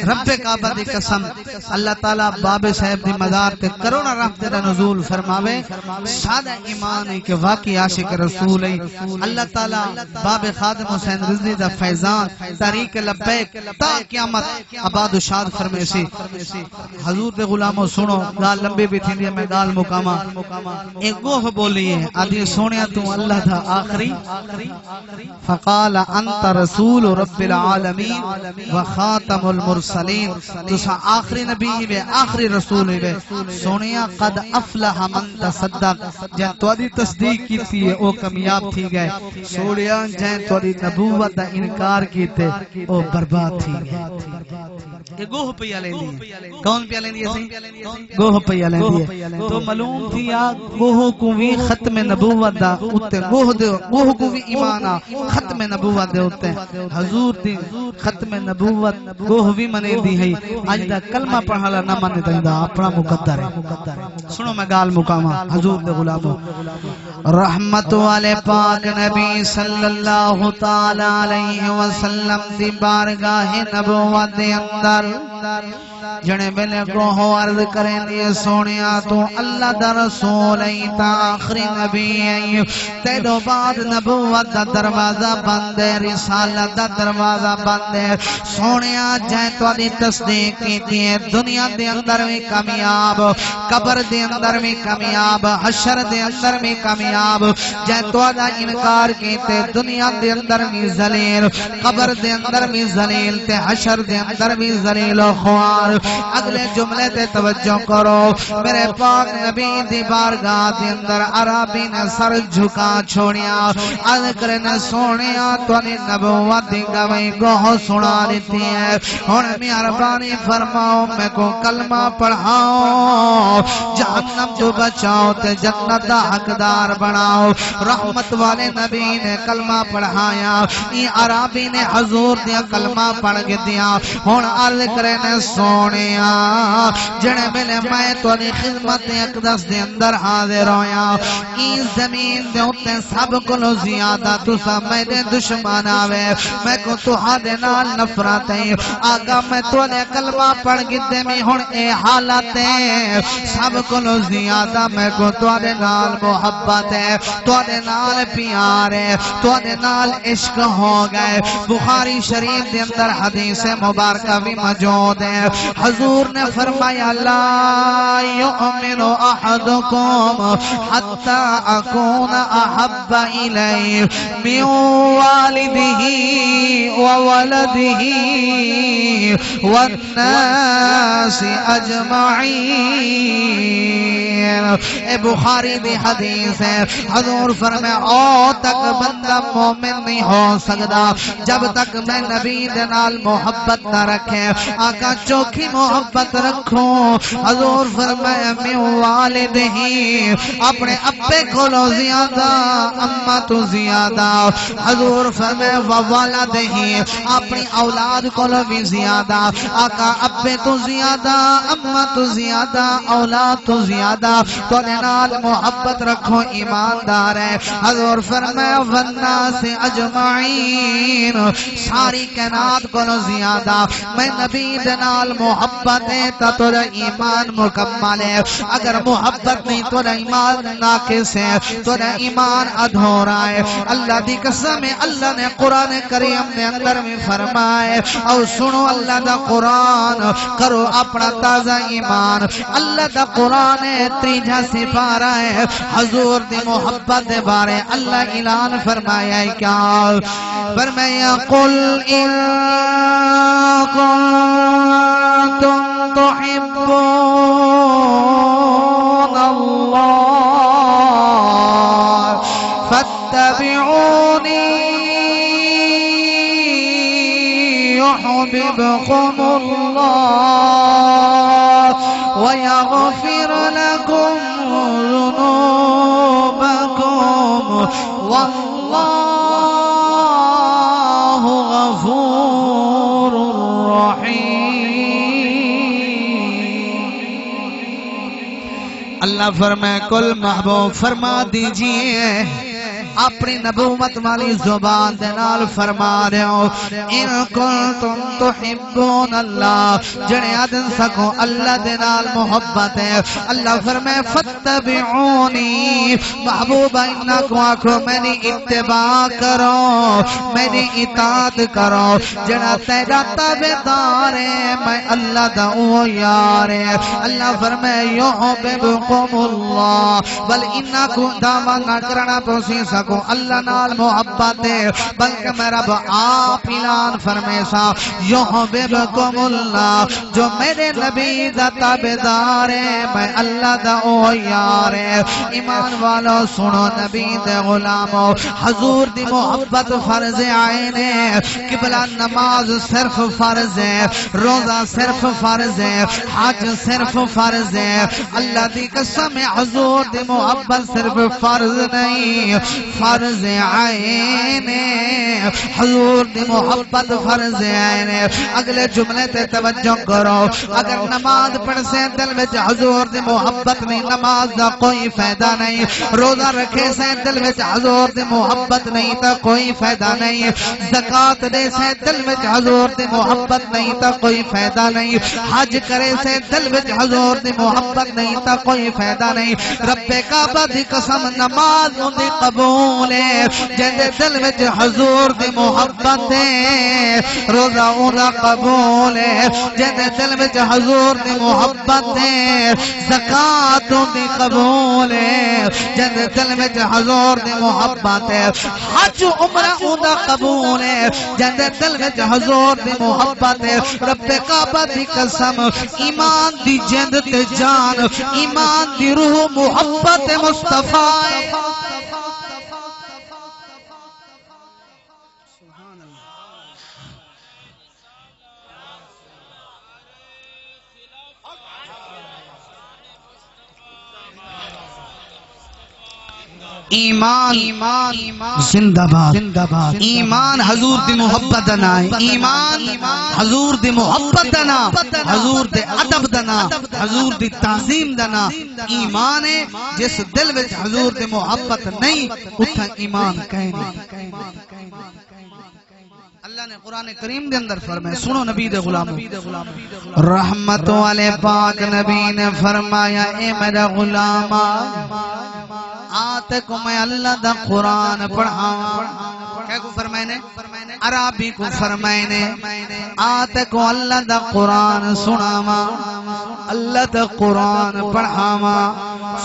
رب کعبہ دی قسم اللہ تعالیٰ باب صاحب دی مزار تے کروڑا رحمت دا نزول فرماوے سادہ ایمان ہے کہ واقعی عاشق رسول ہے اللہ تعالیٰ باب خادم حسین رضوی دا فیضان طریق لبیک تا قیامت آباد و شاد فرمیسی حضور دے غلاموں سنو گال لمبی بھی تھی میں گال مقامہ ایک گوہ بولی ہے آدھی سونیا تو اللہ تھا آخری فقال انت رسول رب العالمین وخاتم المرسلین تو سا آخری نبی بے آخری رسول بے سونیا قد افلح من تصدق جن تو دی تصدیق کی تھی او کامیاب تھی گئے سونیا جن تو دی نبوت دا انکار کی تے او برباد تھی گئے یہ گوہ پیا لیں دی کون پیا لیں دی گوہ پیا لیں دی تو معلوم تھی گوہ کو بھی ختم نبوت دا اتے گوہ کو بھی ایمانا ختم نبوت دے ہوتے حضور دی ختم نبوت گوہ بھی منے دی ہے آج دا کلمہ پڑھالا نہ منے دا اپنا مقدر ہے سنو میں گال مقامہ حضور دے غلاموں رحمت والے پاک نبی صلی اللہ تعالی علیہ وسلم دی بارگاہ نبوت دے اندر جنے بلے گوہ عرض کریں دیئے سونیا تو اللہ دا رسول ای تا آخری نبی ای تیدو بعد نبوت دا دروازہ بندے رسالت دا دروازہ بندے سونیا جائیں تو دی تصدیق کی دیئے دنیا دے اندر میں کامیاب قبر دے اندر میں کامیاب حشر دے اندر میں کامیاب جائیں تو دا انکار کی تے دنیا دے اندر میں ذلیل قبر دے اندر میں ذلیل تے حشر دے اندر میں ذلیل و خوار اگلے جملے تے توجہ کرو میرے پاک نبی دی بارگاہ دے اندر عربی نے سر جھکا چھوڑیا عرض کرنے سونیا تو نے نبوت دی گواہی گوہ سنا لیتی ہے اور مہربانی فرماؤ میں کو کلمہ پڑھاؤ جہنم جو بچاؤ تے جنت دا حقدار بناؤ رحمت والے نبی نے کلمہ پڑھایا یہ عربی نے حضور دیا کلمہ پڑھ کے دیا اور عرض کرنے سونیا جنے ملے میں تو نے خدمت اقدس دے اندر حاضر ہویا این زمین دے ہوتے سب کلو زیادہ تو سا میں دے دشمن آوے میں کو تو حد نال نفرت ہے آگا میں تو نے کلمہ پڑھ گدے میں ہون اے حالت ہے سب کلو زیادہ میں کو تو نے نال محبت ہے تو نے نال پیار ہے تو نے نال عشق ہو گئے بخاری شریف دے اندر حدیث مبارکہ بھی موجود ہے حضور نے فرمایا لا یؤمن احدکم حتی اکون احب الی من والدہ وولدہ والناس اجمعین اے بخاری بھی حدیث ہے حضور فرمایا او تک بندہ مومن نہیں ہو سکتا جب تک میں نبی دے نال محبت نہ رکھے آقا چوکھی محبت رکھوں حضور فرمایا میں والد ہی اپنے ابے کو لو زیادہ اماں تو زیادہ حضور فرمایا والد ہی اپنی اولاد کو لو بھی زیادہ آقا ابے تو زیادہ اماں تو زیادہ اولاد تو زیادہ تو نال محبت رکھو ایماندار ہے حضور فرمایا والناس اجمعین ساری کائنات کو لو زیادہ میں نبی دنال محبت ہے تو ایمان مکمل ہے اگر محبت نہیں تو ایمان ناقص ہے تو ایمان ادھورا ہے اللہ دی قسم ہے اللہ نے قرآن کریم نے اندر میں فرمائے اور سنو اللہ دا قرآن کرو اپنا تازہ ایمان اللہ دا قرآن ہے تریجہ سپارہ ہے حضور دی محبت دے بارے اللہ اعلان فرمایا ہے کیا فرمایا قل ان کنتم تحبون اللہ فاتبعونی يحببكم الله ويغفر لكم ذنوبكم والله غفور رحیم۔ اللہ فرمائے کل محبوب فرما دیجئے اپنی نبوت والی زبان دے نال فرما رہے ہو ان کنتم تحبون اللہ جڑے آدن سکو اللہ دے نال محبت ہے اللہ فرمائے فتبعونی محبوبہ انکو آکھو میری اتباع کرو میری اطاعت کرو جڑا تیرا تابعدار ہے میں اللہ دا او یار ہے اللہ فرمائے یحببکم اللہ بل انکو دعویٰ نہ کرنا پوسی سکو اللہ نال محبت ہے بلکہ میرا آپ اعلان فرمائے سا یحببکم اللہ جو میرے نبی دا تابعدار ہے میں اللہ دا او یار ہے ایمان والو سنو نبی دے غلامو حضور دی محبت فرض عین ہے قبلہ نماز صرف فرض ہے روزہ صرف فرض ہے حج صرف فرض ہے اللہ دی قسم حضور دی محبت صرف فرض نہیں فرض عین ہے حضور دی محبت فرض عین ہے اگلے جملے تے توجہ کرو اگر نماز پڑھ سے دل وچ حضور دی محبت نہیں نماز دا کوئی فائدہ نہیں روزہ رکھے سے دل وچ حضور دی محبت نہیں تا کوئی فائدہ نہیں زکات دے سے دل وچ حضور دی محبت نہیں تا کوئی فائدہ نہیں حج کرے سے دل وچ حضور دی محبت نہیں تا کوئی فائدہ نہیں رب کعبہ دی قسم نماز دی قبول ہے جندے دل وچ حضور دی محبت ہے روزہ اونا قبول ہے جندے دل وچ حضور دی محبت ہے زکات دی قبول ہے جندے دل وچ حضور دی محبت ہے حج عمرہ اونا قبول ہے جندے دل وچ حضور دی محبت ہے رب کعبہ دی قسم ایمان دی جند تے جان ایمان دی روح محبت مصطفیٰ ایمان زندہ باد ایمان حضور دی محبت دنا ایمان حضور دی محبت دنا حضور دے ادب دنا حضور دی تعظیم دنا ایمان ہے جس دل وچ حضور دی محبت نہیں اتھا ایمان کہیں نہیں اللہ نے قرآن کریم دے اندر فرمایا سنو نبی دے غلاموں رحمت والے پاک نبی نے فرمایا اے میرا غلامہ آتے کو میں اللہ دا قرآن پڑھاؤں کیا کو فرمائے نے عربی کو فرمائے نے آتے کو اللہ دا قرآن سناواں اللہ دا قرآن پڑھاواں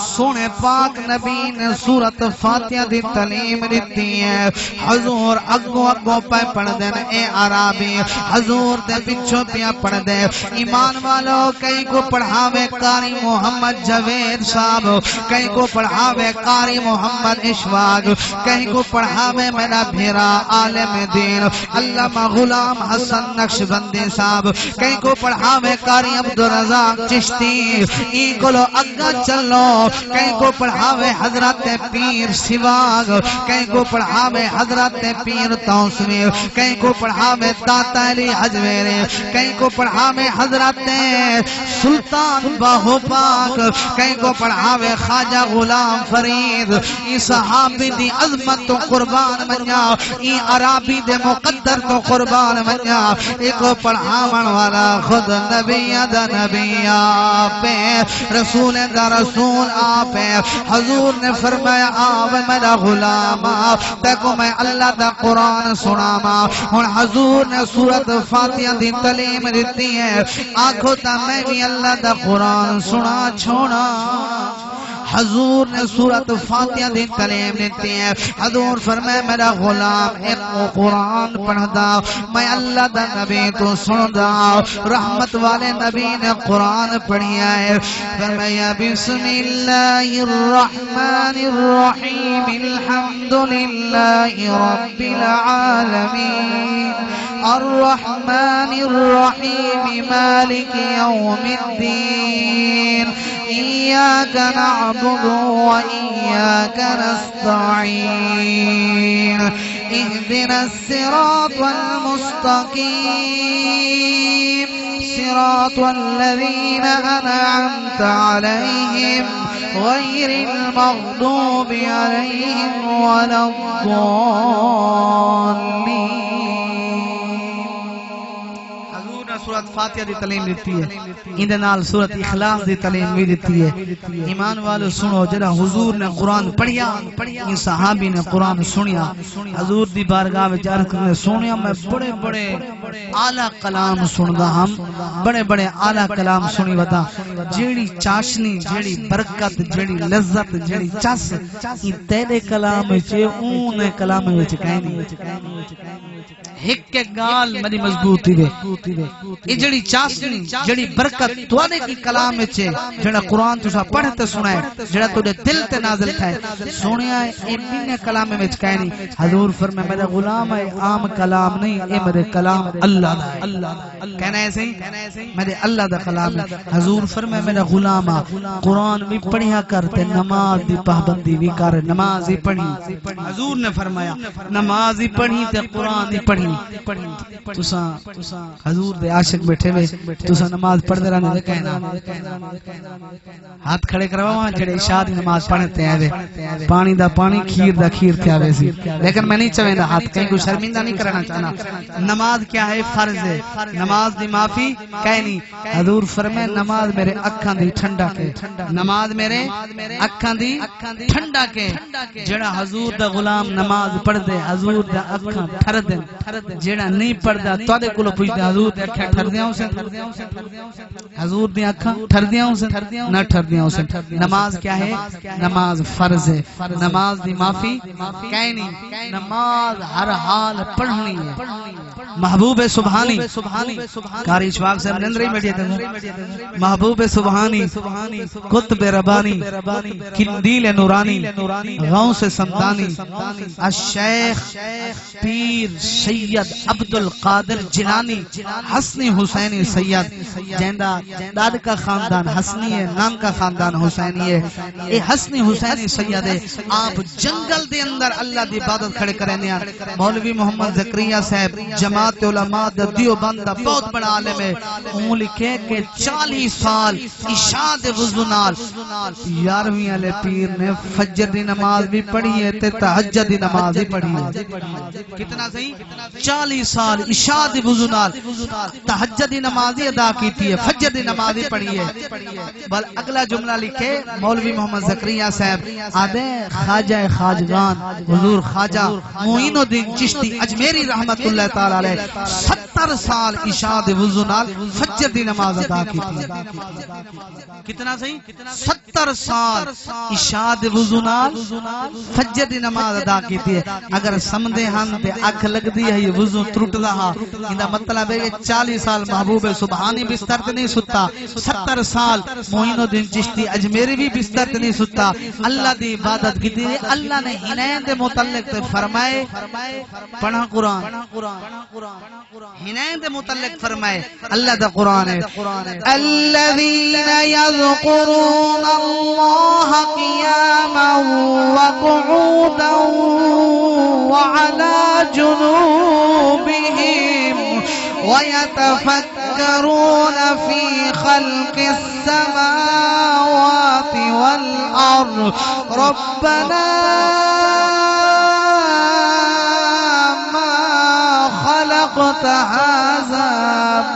سونے پاک نبی نے سورت فاتحہ دی تعلیم دیتی ہے حضور اگو اگو پہ پڑھ دین اے عربی حضور دے پچھو پیا پڑھ دے ایمان والو کئی کو پڑھاوے قاری محمد جوید صاحب کئی کو پڑھاوے قاری محمد اشواق کہیں کو پڑھاوے میرا بھیرا عالم دین علامہ غلام حسن نقشبندی صاحب کہیں کو پڑھاوے قاری عبدالرزاق چشتی این کو لو اگا چلو کہیں کو پڑھاوے حضرت پیر سواگ کہیں کو پڑھاوے حضرت پیر توسوی کہیں کو پڑھاوے داتا علی حجویرے کہیں کو پڑھاوے حضرت سلطان باہو پاک کہیں کو پڑھاوے خواجہ غلام فرید ای صحابی دی عظمت تو قربان منیا ای عربی دے مقدر تو قربان منیا ایک پڑھاون والا خود نبی دا نبی آپ رسول دا رسول آپ حضور نے فرمایا آو میرا غلام دیکھو میں اللہ دا قرآن سناما اور حضور نے سورت فاتحہ دی تعلیم دیتی ہے آنکھوں تا میں بھی اللہ دا قرآن سنا چھوڑا حضور نے سورت فاتحہ دی تعلیم دیتی ہے حضور فرمائے میرا غلام ایک قرآن پڑھ دا میں اللہ دا نبی تو سن دا رحمت والے نبی نے قرآن پڑھیا ہے فرمایا بسم اللہ الرحمن الرحیم الحمدللہ رب العالمین الرحمن الرحیم مالک یوم الدین إياك نعبد وإياك نستعين اهدنا الصراط المستقيم صراط الذين أنعمت عليهم غير المغضوب عليهم ولا الضالين. سورت فاتحہ دی تعلیم دیتی ہے، اندے نال سورت اخلاص دی تعلیم بھی دیتی ہے. ایمان والو سنو، جڑا حضور نے قرآن پڑھیا، ان صحابی نے قرآن سنیا، حضور دی بارگاہ وچ عرض کرنے سنیا میں بڑے بڑے اعلی کلام سندا ہم، بڑے بڑے اعلی کلام سنی وتا، جیڑی چاشنی، جیڑی برکت، جیڑی لذت، جیڑی چس این تیرے کلام وچ اون کلام وچ کہیں نہیں. ایک ایک گال میری مضبوطی دے، یہ جڑی چاشنی، جڑی برکت توانے کی کلام وچ جڑا قرآن تسا پڑھتے سنا ہے، جڑا توانے دل تے نازل تھا ہے سنیا ہے، اے بین کلام وچ کہیں نہیں. حضور فرمائے میرا غلام ہے، عام کلام نہیں، اے میرے کلام اللہ دا ہے. کہنا ہے صحیح، میرے اللہ دا کلام ہے. حضور فرمائے میرا غلام قرآن بھی پڑھیا کرتے، نماز دی پابندی بھی کر، نماز ہی پڑھی. حضور نے فرمایا نماز ہی پڑھی تے قرآن ہی پڑھی. تسا حضور دے عاشق بیٹھے ہوئے، تسا نماز پڑھ دے رہنے دے کہنا ہاتھ کھڑے کرواواں جڑے عشاء دی نماز پڑھتے ہیں، پانی دا پانی، کھیر دا کھیر تھے آوے سی. لیکن میں نہیں چاہیے ہاتھ کہیں کو شرمندہ نہیں کرنا چاہنا. نماز کیا ہے؟ فرض ہے. نماز دی معافی کہیں نہیں. حضور فرمائے نماز میرے اکھاں دی ٹھنڈا کے، نماز میرے اکھاں دی ٹھنڈا کے. جڑا حضور دا غلام نماز پڑھ دے حضور دا اکھاں ٹھر دے، جڑا نہیں پڑھدا تواڈے کولوں پوچھدا حضور دے اکھاں ٹھر دیاں اسے، حضور دی اکھاں ٹھر دیاں اسے نہ ٹھر دیاں اسے. نماز کیا ہے؟ نماز فرض ہے. نماز دی معافی کہیں نہیں. نماز ہر حال پڑھنی ہے. محبوب سبحانی قاری اشفاق صاحب نندری بیٹھے تھے، محبوب سبحانی قطب ربانی قندیل نورانی غوث سمدانی الشیخ پیر سید عبد القادر جیلانی حسنی حسینی سید، جیندہ داد کا خاندان حسنی ہے، نام کا خاندان حسینی ہے. اے حسنی حسینی سید ہے. آپ جنگل دے اندر اللہ دی عبادت کھڑے کریں. مولوی محمد زکریا صاحب جماعت علماء دیوبند دا بہت بڑا عالم ہے. انہوں لکھے کہ 40 سال عشاء دے وضو نال 11ویں والے پیر نے فجر دی نماز بھی پڑھی ہے تے تہجد دی نماز بھی پڑھی ہے. کتنا صحیح؟ 40 سال عشاء دی وضو نال تہجد دی نماز بھی ادا کیتی ہے، فجر دی نماز بھی پڑھی ہے. بل اگلا جملہ لکھے مولوی محمد زکریا صاحب آدھے خواجہ خواجگان حضور خواجہ معین الدین چشتی اجمیری رحمت اللہ تعالی علیہ 70 سال عشاء دے وضو نال فجر دی نماز ادا کیتی. کتنا صحیح؟ 70 سال عشاء دے وضو نال فجر دی نماز ادا کیتی ہے. اگر سمدے ہن تے اکھ لگدی ہے یہ وضو ٹرٹدا ہا، ایندا مطلب ہے کہ 40 سال محبوب سبحانی بستر تے نہیں ستا، 70 سال معین الدین چشتی اجمیری بھی بستر تے نہیں ستا، اللہ دی عبادت کیتی. اللہ نے ہنین دے متعلق تے فرمائے پڑھا قرآن، ہنین دے متعلق فرمائے اللہ دا قرآن ہے الذین یذکرون اللہ قیاما وقعودا وعلا جنوبہم ويتفكرون في خلق السماوات والأرض ربنا ما خلقت هذا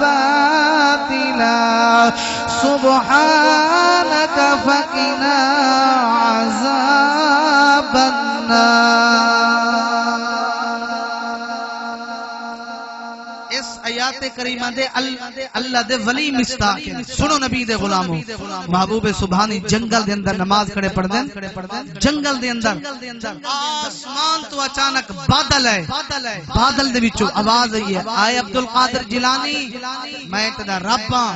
باطلا سبحانك فقنا عذاب النار. آیات کریمہ دے اللہ دے ولی مستاق سنو نبی دے غلاموں. محبوب سبحانی جنگل دے اندر نماز کھڑے پڑھ دیں. جنگل دے اندر آسمان تو اچانک بادل ہے، بادل دے وچوں آواز آئی ہے آئے عبد القادر جیلانی میں تیرا رب ہاں،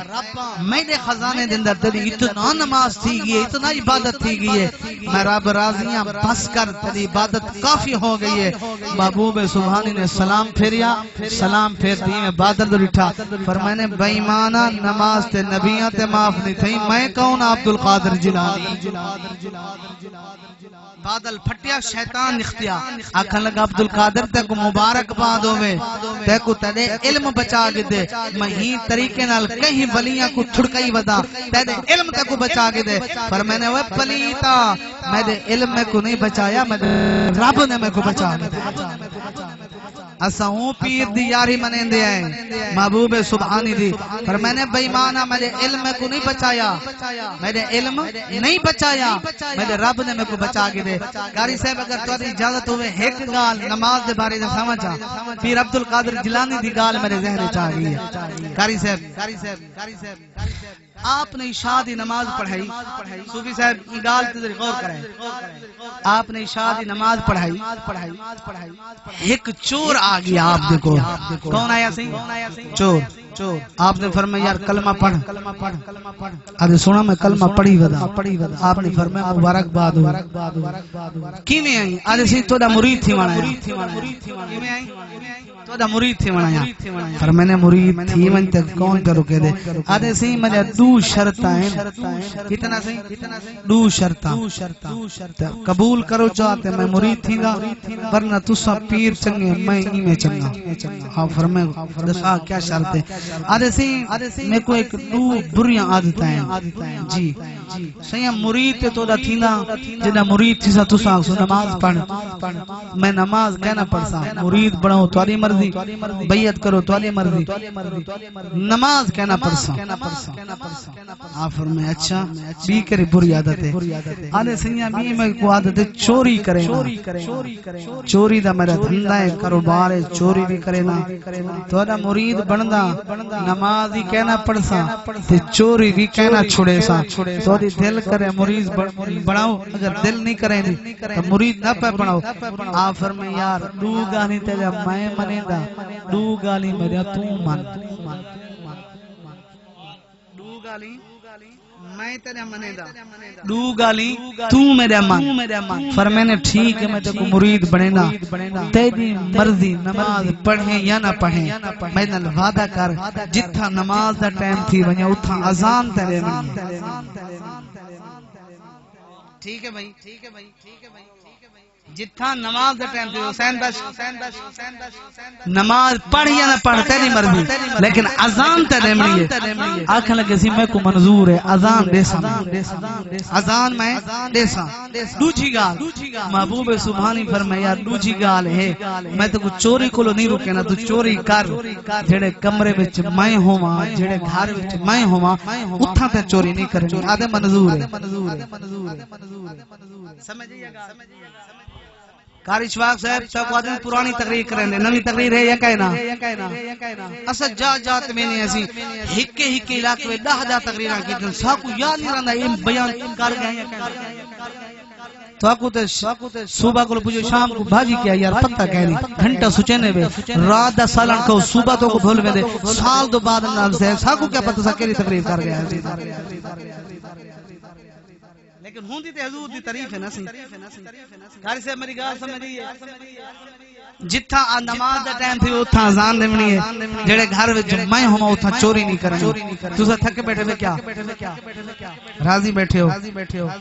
میرے خزانے دے اندر تیری اتنا نماز تھی گئی ہے، اتنا عبادت تھی گئی ہے، میں رب راضی ہاں، بس کر تیری عبادت کافی ہو گئی ہے. محبوب سبحانی نے سلام پھیریا، سلام پھیر دی میں بادل در اٹھا فرمانے بے ایمانہ نماز تے نبیاں تے معاف نہیں تھی، میں کون عبد القادر جیلانی. بادل پھٹیا شیطان نختیا آکھن لگا عبدالقادر تے کو مبارک باد ہوئے تے کو تیرے علم بچا کے دے مہین طریقے نال کہیں ولیاں کو چھڑکائی ودا تیرے علم تے کو بچا کے دے پر میں نے وہ پلیتا میں دے علم میں کو نہیں بچایا میں دے رب نے میں کو بچا کے دے اسا ہوں پیر دی یاری منین دے آئے محبوب سبحانی دی پر میں نے بیمانہ میں دے علم میں کو نہیں بچایا میں دے علم نہیں بچایا میں دے رب نے میں کو بچا کے دے قاری صاحب اگر تو اجازت ہوئے ایک گال نماز دے بارے دے سمجھا پیر عبدالقادر جیلانی دی گال میرے ذہن چاہ گئی ہے قاری صاحب آپ نے عشاء دی نماز پڑھائی صوفی صاحب یہ گال تے غور کریں آپ نے عشاء دی نماز پڑھائی ایک چور آ گیا آپ دیکھو کون آیا سی چور آپ نے فرمایا یار کلمہ پڑھ ارے سنا میں کلمہ پڑھی ودا آپ نے فرمایا مبارک باد ہو کی میں آئی ارے سی تو دا مرید تھی وڑایا تو دا مرید تھی وڑایا پر میں نے مرید تھی من تک کون تے رکے دے ارے سی مجھے دو شرطاں ہیں کتنا سی دو شرطاں قبول کرو چاہتے میں مرید تھی گا ورنہ تسا پیر چنگے میں ہی میں چنگا آپ فرمایا دسا کیا شرط ہے آدھے سی میں کو ایک دو بریاں عادتیں ہیں جی سیاں مرید تے تو دا تھینا جنہ مرید تھی سا تو سا نماز پڑھ میں نماز کہنا پڑھ سا مرید بڑھاؤ تواری مرضی بیعت کرو تواری مرضی نماز کہنا پڑھ سا آپ فرمائے اچھا بھی کرے بری عادت ہے آدھے سیاں بھی میں کو عادت ہے چوری کرے چوری دا میرا دھندہ ہے کاروبار ہے چوری بھی کرے نا تو دا مرید بندہ نماز ہی کہنا پڑھ سا تے چوری بھی کہنا چھوڑے سا تو دی دل کرے مرید بڑھاؤ اگر دل نہیں کرے تو مرید نہ پہ بڑھاؤ آپ فرمائے یار دو گالی تیرے میں منے دا دو گالی میرے تو من دو گالی میں تیرے منے دا دو گالی تو میرے من فرمانے ٹھیک ہے میں تے کو مرید بنے نا تیری مرضی نماز پڑھیں یا نہ پڑھیں میں نال وعدہ کر جتھا نماز دا ٹائم تھی ونیا اتھا اذان تیرے منی ٹھیک ہے بھائی جتھا نماز دا ٹائم تھی حسین بس نماز پڑھ یا نہ پڑھ تیری مرضی لیکن اذان تیرے منی ہے آنکھیں لگے سی میں کو منظور ہے اذان دے سا اذان میں دے سا دوجی گال محبوب سبحانی فرمایا دوجی گال ہے میں تو کو چوری کولو نہیں رکے نا تو چوری کر جڑے کمرے وچ میں ہوواں جڑے گھر وچ میں ہوواں اتھا تے چوری نہیں کرنی آدھے منظور ہے سمجھئے گا قاری شواق صاحب تک آدمی پرانی تقریر کریں دے نوی تقریر ہے یا کہنا اسا جات میں نہیں ایسی ہکے علاقے میں 10,000 تقریران کی دن ساکو یاد نہیں رہندا یہ بیان کر گئے یا کہنا تو آکو تے صوبہ کو پوچھو شام کو بھاجی کیا یار پتہ کہنی گھنٹہ سچنے بے رات دا سالن کو صوبہ تو کو بھول میں دے سال دو بعد نال سے ساکو کیا پتہ سا کیری تقریر کر گیا لیکن ہوندی تے حضور دی تعریف ہے نا سی قاری صاحب میری گال سمجھئے جتھا نماز دا ٹائم تھی اتھا اذان دیونی ہے جڑے گھر وچ میں ہوں اتھا چوری نہیں کرنی تسا تھک بیٹھے میں کیا راضی بیٹھے ہو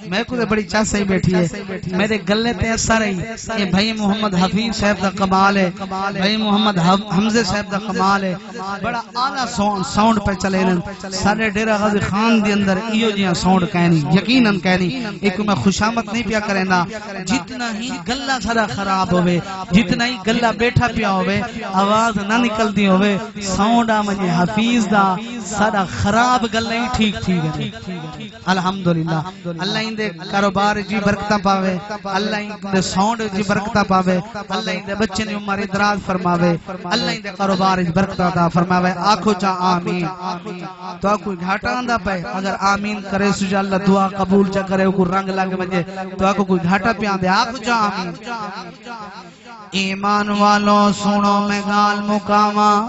میں کو تے بڑی چاہ صحیح بیٹھی ہے میرے گلے تے اثر ہے یہ بھائی محمد حفیظ صاحب دا کمال ہے بھائی محمد حمزہ صاحب دا کمال ہے بڑا اعلی ساؤنڈ پہ چلے نن سارے ڈیرہ غازی خان دے اندر ایو جیاں ساؤنڈ کہنی یقیناً کہنی ایک میں خوشامد نہیں پیا کرنا جتنا ہی گلہ سارا خراب ہوئے جتنا ہی گلہ بیٹھا پیا ہوئے آواز نہ نکل دی ہوئے ساؤنڈا مجھے حفیظ دا سارا خراب گلہ ہی ٹھیک گئے الحمدللہ اللہ ان دے کاروبار جی برکتہ پاوے اللہ ان دے ساؤنڈ جی برکتہ پاوے اللہ ان دے بچے نے عمر دراز فرماوے اللہ ان دے کاروبار جی برکتہ عطا فرماوے آنکھو چا آمین تو کوئی گھاٹا آندہ پہ اگر آمین کرے سجا اللہ دعا قبول چا کرے کوئی رنگ لگ مجھے تو کوئی گھاٹا پہ آندے آنکھو چا آمین ایمان والوں سنو میں گال مقامہ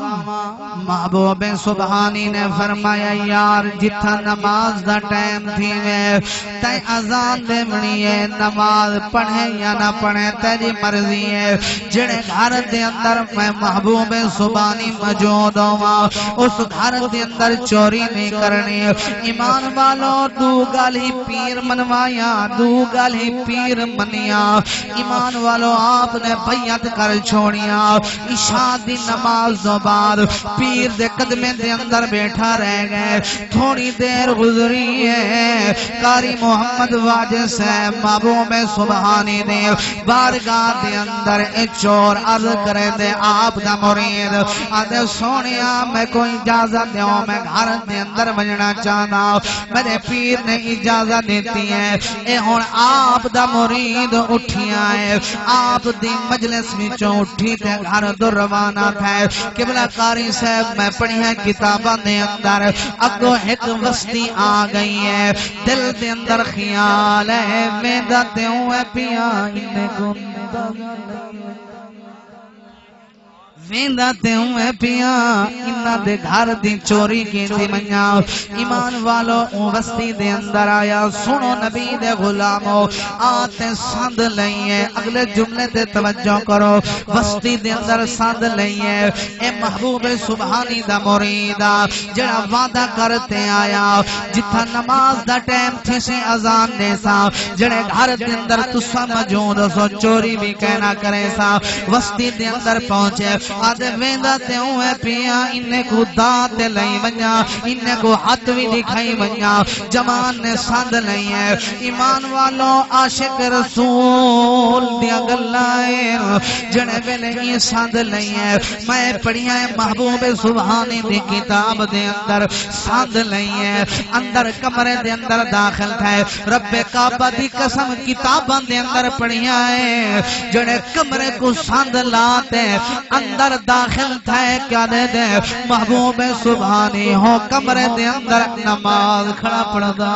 محبوب سبحانی نے فرمایا یار جتھا نماز دا ٹائم تھی میں تے اذان دے منیے نماز پڑھے یا نہ پڑھے تیری مرضی ہے جڑے گھر دے اندر میں محبوب سبحانی موجود ہوں اس گھر دے اندر چوری نہیں کرنی ایمان والوں دو گل ہی پیر منوایا دو گل ہی پیر منیا ایمان والوں آپ نے بیعت کر چھوڑیا عشاء دی نماز دو بعد پیر دے قدمے دے اندر بیٹھا رہ گئے تھوڑی دیر گزری ہے قاری محمد واجد صاحب محبوب سبحانی دے بارگاہ دے اندر چور عرض کرے دے آپ دا مرید آدھے سونیا میں کوئی اجازت دیوں میں گھر دے اندر بجنا چاہنا میرے پیر نے اجازت دیتی ہے اے ہون آپ دا مرید اٹھیا ہے آپ دی مجلس میں چوں اٹھی تے گھر دو روانہ تھا قبلہ قاری صاحب میں پڑھی ہے کتابہ دے اندر اگو ایک وستی آ گئی ہے دل دے اندر خیال ہے میں داتے ہوئے پیا انہیں گندہ وینداتے ہوئے پیا انہاں دے گھر دی چوری کی تھی منیا ایمان والو وستی دے اندر آیا سنو نبی دے غلامو آتے ساندھ لئیے اگلے جملے تے توجہ کرو وستی دے اندر ساندھ لئیے اے محبوب سبحانی دا مریدہ جڑا وعدہ کرتے آیا جتھا نماز دا ٹائم تھی سے اذان دے سا جڑے گھر دے اندر تسا موجود سو چوری بھی کہنا کرے سا وستی دے اندر پہنچے آدھے ویندہ تے ہوئے پیا انہیں کو داتے لئی ونیا انہیں کو ہاتھ بھی دکھائی ونیا جمان نے ساندھ لئی ہے ایمان والوں عاشق رسول دیا گلائیں جنے ویلے یہ ساندھ لئی ہے میں پڑھی ہے محبوب سبحانی دی کتاب دے اندر ساندھ لئی ہے اندر کمرے دے اندر داخل تھا رب کعبہ دی قسم کتاباں دے اندر پڑھی ہے جنے کمرے کو ساندھ لاتے اندر داخل تھا کیا دے دے محبوب سبحانی ہو کمرے دے اندر نماز کھڑا پڑھدا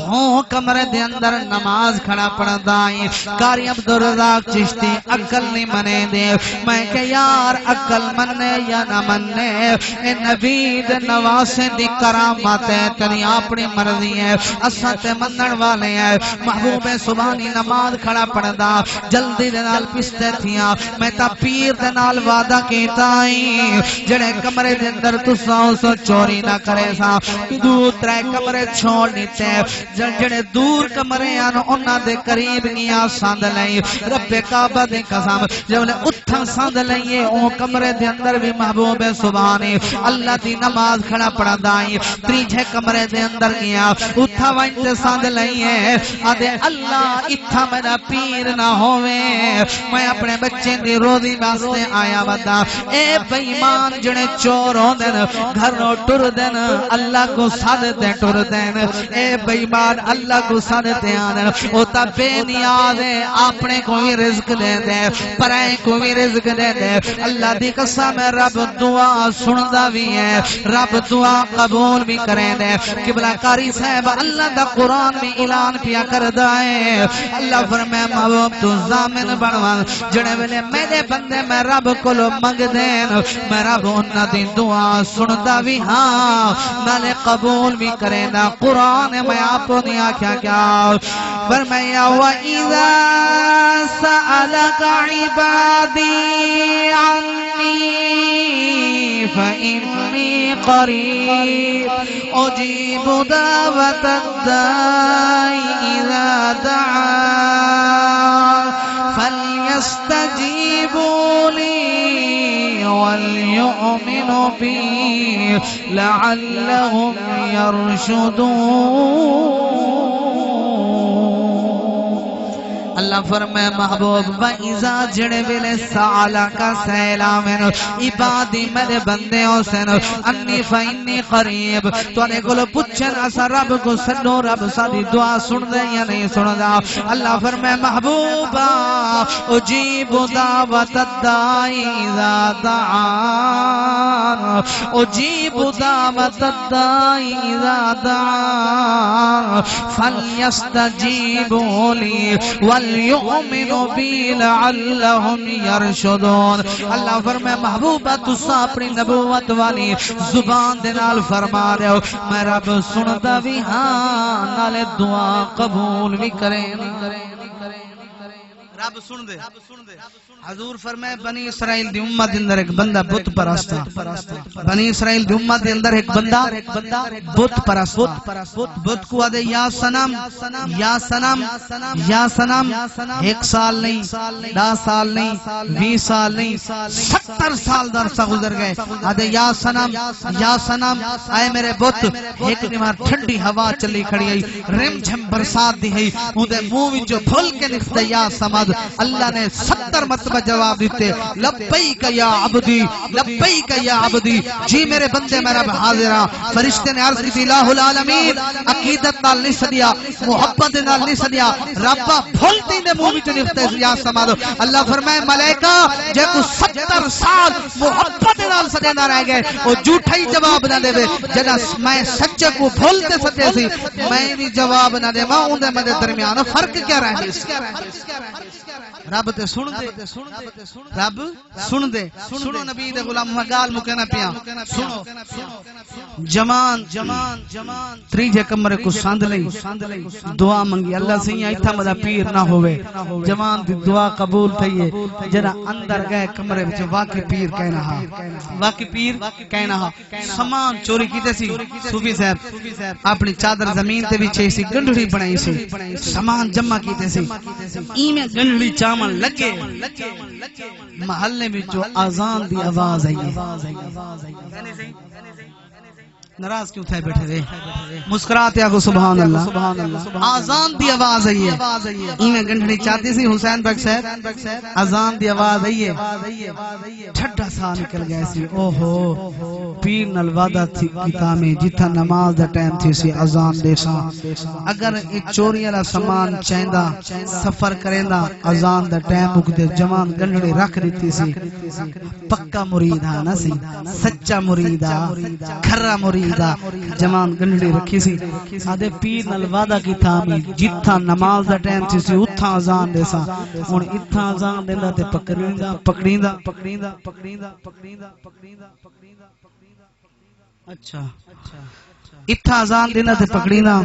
ہوں کمرے دے اندر نماز کھڑا پڑھدا قاری عبدالرزاق چشتی عقل نہیں منے دے میں کہ یار عقل مننے یا نہ مننے اے نبی دے نواسے دی کرامت ہے تیری اپنی مرضی ہے اساں تے منن والے ہیں محبوب سبحانی نماز کھڑا پڑھدا جلدی دے نال پستے تھیاں میں تا پیر دے نال وعدہ کیتا ہی جڑے کمرے دے اندر تساں سو چوری نہ کرے سا دو ترے کمرے چھوڑ دیتے جڑے دور کمرے آن انہاں دے قریب گیا ساندھ لئی رب کعبہ دے قسم جب نے اتھا ساندھ لئیے او کمرے دے اندر بھی محبوب سبحانی اللہ دی نماز کھڑا پڑا دائی تریجھے کمرے دے اندر گیا اتھا وائنتے ساندھ لئیے آدھے اللہ اتھا میرا پیر نہ ہوئے میں اپنے بچے دی روزی واسطے آیا بدا اے بیمان جڑے چور ہوں دین گھر نو ٹر دین اللہ کو سادتے ٹر دین اے بیمان اللہ کو سادتے آدین اوتا بے نیاز ہے اپنے کوئی رزق دے دے پرائیں کوئی رزق دے دے اللہ دی قسم ہے رب دعا سندا بھی ہے رب دعا قبول بھی کرے دے قبلہ قاری صاحب اللہ دا قرآن بھی اعلان پیا کر دائے اللہ فرمائے محبوب تو زامن بڑھوان جڑے ویلے میرے بندے میں رب کو لو منگ دین میں رب انہ دی دعا سندا بھی ہاں نالے قبول بھی کرے دا قرآن میں آپ نے آکھا کیا فرمایا وَإِذَا سَأَلَكَ عِبَادِي عَنِّي فَإِنِّي قَرِيبٌ أُجِيبُ دَعْوَةَ الدَّاعِ إِذَا دَعَانِ فَلْيَسْتَجِيبُوا لِي وَلْيُؤْمِنُوا بِي لَعَلَّهُمْ يَرْشُدُونَ اللہ فرمائے محبوب وَإِذَا جڑے ویلے سَعَلَا کا سیلامن عبادی میرے بندے حسین انی فإنی قریب تو نے کلو پچھن اسا رب کو سنو رب ساری دعا سن دے یا نہیں سن دا اللہ فرمائے محبوبا اجیب دعوت الدائی اذا دعان اجیب دعوت الدائی اذا دعان فلیستجیبوا لی وَلْيُؤْمِنُوا بِي لَعَلَّهُمْ يَرْشُدُونَ اللہ فرمائے محبوبہ تسا اپنی نبوت والی زبان دے نال فرما رہے ہو میں رب سندا بھی ہاں نالے دعا قبول بھی کریں رب سن دے حضور فرمائے بنی اسرائیل دی امت اندر ایک بندہ بت پرست تھا بنی اسرائیل دی امت اندر ایک بندہ بت پرست بت کو آدھے یا سنم یا سنم یا سنم 1 سال نہیں 10 سال نہیں 20 سال نہیں 70 سال درسہ گزر گئے آدھے یا سنم آئے میرے بت ایک نمار ٹھنڈی ہوا چلی کھڑی آئی رم جھم برسات دی ہے اندھے مووی جو بھول کے نکھتے یا سمد اللہ نے 70 مرتبہ جواب دیتے لبیک یا عبدی لبیک یا عبدی جی میرے بندے میرا حاضرہ فرشتے نے عرض کی الہ العالمین عقیدت نال نہیں سدیا محبت نال نہیں سدیا ربا بھولتی نے منہ وچ نکھتے یا سمد اللہ فرمائے ملائکہ جے کو 70 سال محبت نال سدے نہ رہ گئے وہ جھوٹا ہی جواب نہ دے جنا میں سچے کو بھولتے سدے سی میں بھی جواب نہ دے ماں اندے میرے درمیان فرق کیا رہ گئی رب تے سن دے رب سن دے سنو نبی دے غلام مگال مکنا پیا سنو جمان تریجے کمرے کو ساندھ لئی دعا منگی اللہ سے یہ ایتھا مدہ پیر نہ ہوئے جمان دی دعا قبول تھئیے جنا اندر گئے کمرے بچے واقعی پیر کہنا ہا واقعی پیر کہنا ہا سامان چوری کیتے سی صوفی صاحب اپنی چادر زمین تے بچے سی گنڈڑی بنائی سی سامان جمع کیتے سی ایمیں گنڈڑی چامن لگے محلے میں جو آزان دی آواز آئی ناراض کیوں تھے بیٹھے رہے مسکراتے آگو سبحان اللہ آزان دی آواز آئی ہے ایمیں گنڈھنی چاہتی سی حسین بک صاحب آزان دی آواز آئی ہے ٹھڈا سا نکل گئے سی اوہو پیر نال وعدہ تھی کتامیں جتھا نماز دا ٹائم تھی سی آزان دے سا اگر ایک چوری والا سامان چاہندا سفر کریندا آزان دا ٹائم مکدے جوان گنڈھڑی رکھ دیتی سی پکا مرید ہاں نا سی سچا مرید ہاں کھرا مرید جمان گنڈی رکھی سی آدھے پیر نال وعدہ کی تھا میں جتھا نماز دا ٹائم تھی سی اتھا آزان دے سا ہن اتھا آزان دیندا تے پکڑیندا اچھا اتھا آزان دینا تے پکڑینا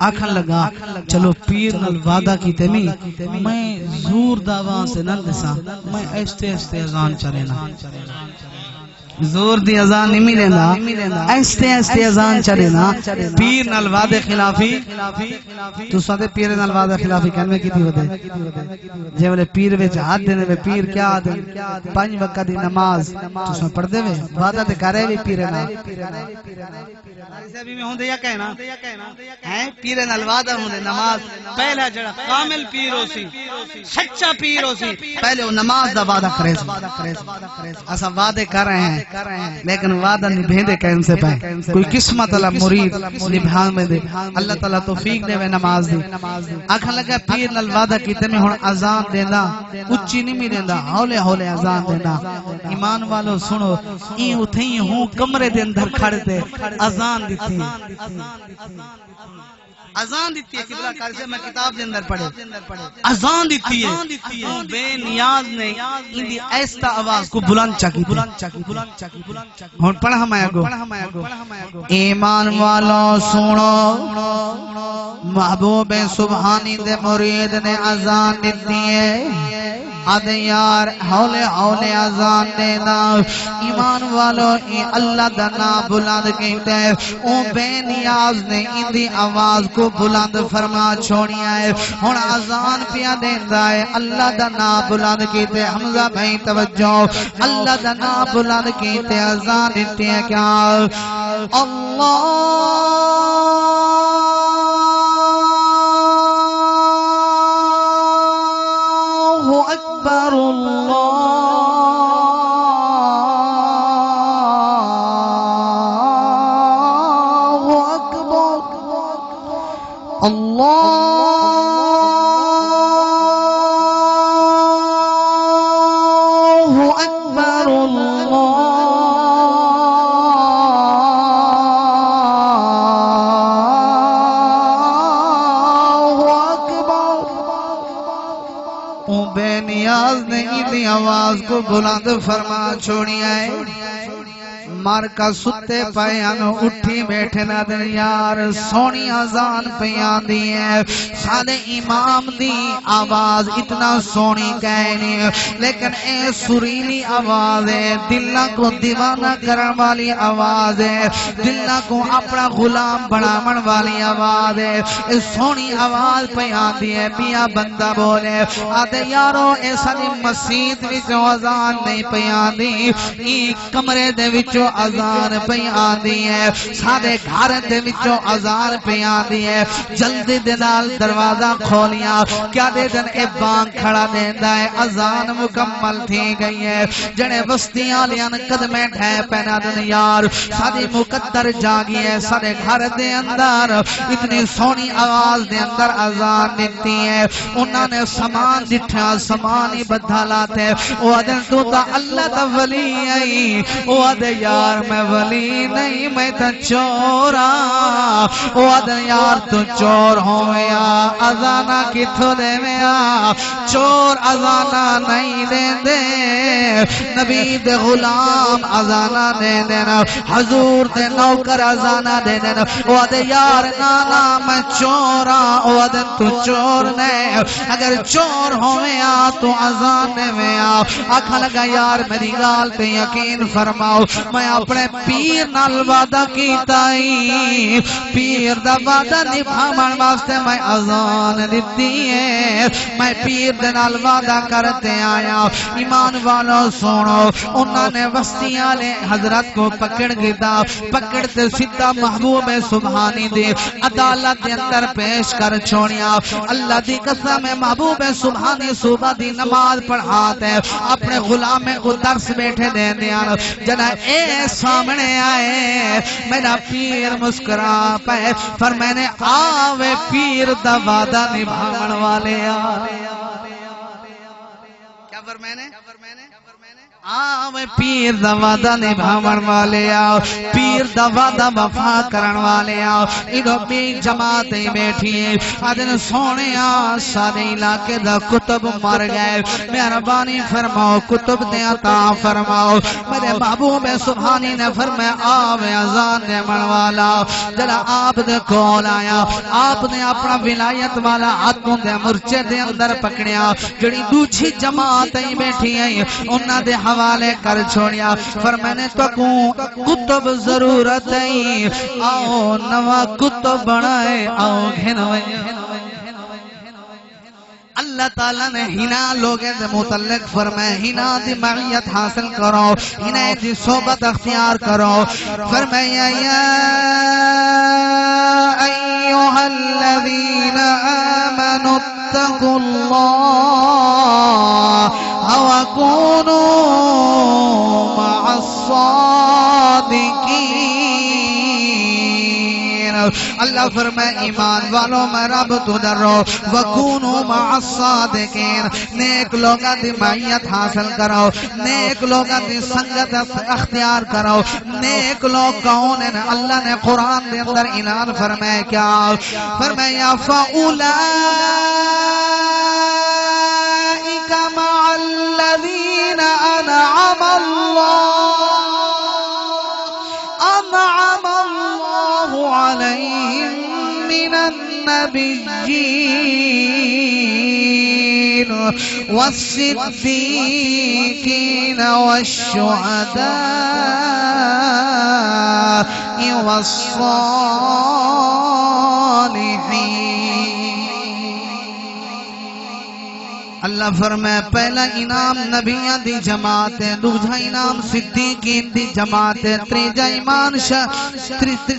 آکھن لگا چلو پیر نال وعدہ کیتے میں زور دعوان سے نہ دسا میں ایستے آزان چلینا زور دی اذان نہیں ملینا ایستے اذان چلے نا پیر نال وعدے خلافی تو سادے پیر نال وعدے خلافی کہنے کی تھی ودے جے والے پیر وچ ہاتھ دینے وے پیر کیا دے 5 وقت دی نماز تو سن پڑھ دے وے وعدہ تے کرے وی پیر نال بھی میں ہوندے یا کہنا ہیں پیر نال وعدہ ہوندے نماز پہلا جڑا کامل پیر ہو سی سچا پیر ہو سی پہلے وہ نماز دا وعدہ کرے اسا وعدے کر رہے ہیں لیکن وعدہ نبھیندے کہیں سے پہ کوئی قسمت اللہ مرید نبھان میں دے اللہ تعالیٰ توفیق دے میں نماز دی آکھا لگا پیر نال وعدہ کیتے میں ہون آزان دینا اچھی نہیں میں دینا ہولے آزان دینا ایمان والو سنو این اتھیں ہوں کمرے دے اندر کھڑے تے آزان دیتی آزان دیتی ہے قبلہ کاری سے میں کتاب دے اندر پڑھے آزان دیتی ہے بے نیاز نے اندی ایستا آواز کو بلند چاکی ہون پڑھا ہمایا گو ایمان والو سنو محبوب سبحانی دے مرید نے آزان دیتی ہے آدھے یار ہولے آزان دینا ایمان والو اللہ دا نام بلند کہتے ہیں او بے نیاز نے اندی آواز کو بلند فرما چھوڑیا ہے ہون آزان پیا دیندہ ہے اللہ دا نام بلند کہتے ہیں حمزہ بھائی توجہ اللہ دا نام بلند کہتے ہیں آزان دیتے ہیں کیا اللہ اکبر اللہ اکبر اللہ اکبر اللہ اکبر دی آواز کو بلند فرما چھوڑی ہے مار کا ستے پیان اٹھی بیٹھے نہ دن یار سونی آزان پیان دی ہے سادے امام دی آواز اتنا سونی کہنی لیکن اے سریلی آواز ہے دلہ کو دیوانہ کرن والی آواز ہے دلہ کو اپنا غلام بنامن والی آواز ہے اے سونی آواز پیان دی ہے پیا بندہ بولے آدھے یارو اے ساری مسجد وچوں آزان نہیں پیان دی ایک کمرے دے وچوں آزان پہ آندی ہے سادے گھر دے وچوں آزان پہ آندی ہے جلدی دے نال دروازہ کھولیا کیا دے دن اے بانگ کھڑا دیندا ہے آزان مکمل تھی گئی ہے جنے بستیاں لیان قدمیں ڈھے پہنا دن یار سادی مقدر جاگی ہے سادے گھر دے اندر اتنی سونی آواز دے اندر آزان دیتی ہے انہوں نے سامان دٹھا سامان ہی بدھا لاتے وہ ادن تو تا اللہ تا ولی آئی وہ ادن یار میں ولی نہیں میں تا چورا وہ ادن یار تو چور ہویا ازانا کی تھو دے میا چور ازانا نہیں دے دے نبی دے غلام ازانا دے دینا حضور دے نوکر ازانا دے دینا وہ ادن یار نانا میں چورا وہ ادن تو چور نہیں اگر چور ہویا تو ازان دے میا آکھا لگا یار میری گال پہ یقین فرماؤ میں اپنے پیر نال وعدہ کیتا ہی پیر دا وعدہ نبھامن واسطے میں اذان دیتی ہے میں پیر دے نال وعدہ کرتے آیا ایمان والو سنو انہوں نے وسطیاں لے حضرت کو پکڑ گیا پکڑتے سیدھا محبوب سبحانی دے عدالت دے اندر پیش کر چھوڑیا اللہ دی قسم محبوب سبحانی صبح دی نماز پڑھاتے اپنے غلام کو درس بیٹھے دے دیا جنا اے سامنے آئے میرا پیر مسکرا پہ پر میں نے آوے پیر دا وعدہ نبھاون والے کیا پر میں نے آوے پیر دا وعدہ نبھاون والے آؤ پیر دا وعدہ وفا کرن والے آؤ ادھو بھی جماعتیں بیٹھی آدن سونے آ سارے علاقے دا کتب مر گئے مہربانی فرماؤ کتب دے عطا فرماؤ میرے محبوب سبحانی نے فرمایا آوے اذان دے من والا جلا آپ دے کول آیا آپ نے اپنا ولایت والا ہاتھوں دے مرچے دے اندر پکڑیا جڑی دوچھی جماعتیں بیٹھی ہیں انہاں دے حوالے کر چھوڑیا پر میں نے تو کتب ضرورت ہے آؤ نوا کتب بنائے آؤ گھنوے اللہ تعالیٰ نے ہنا لوگے دے متعلق فرمائے ہنا دی معیت حاصل کرو ہنا دی صحبت اختیار کرو فرمائے یا ایوہا الذین آمنوا اتقوا اللہ وَكُونُوا مَعَ الصَّادِقِينَ اللہ فرمائے ایمان والوں میں رب تو ڈرو وَكُونُوا مَعَ الصَّادِقِينَ نیک لوگاں دی معیت حاصل کرو نیک لوگاں دی سنگت اختیار کرو نیک لوگ کون ہیں اللہ نے قرآن دے اندر اعلان فرمائے کیا فرمائے فَأُولَئِكَ مَعَ الذين أنعم الله عليهم من النبيين والصديقين والشهداء والصالحين اللہ فرمائے پہلا انعام نبیان دی جماعت ہے دوجہ انعام صدیقین دی جماعت ہے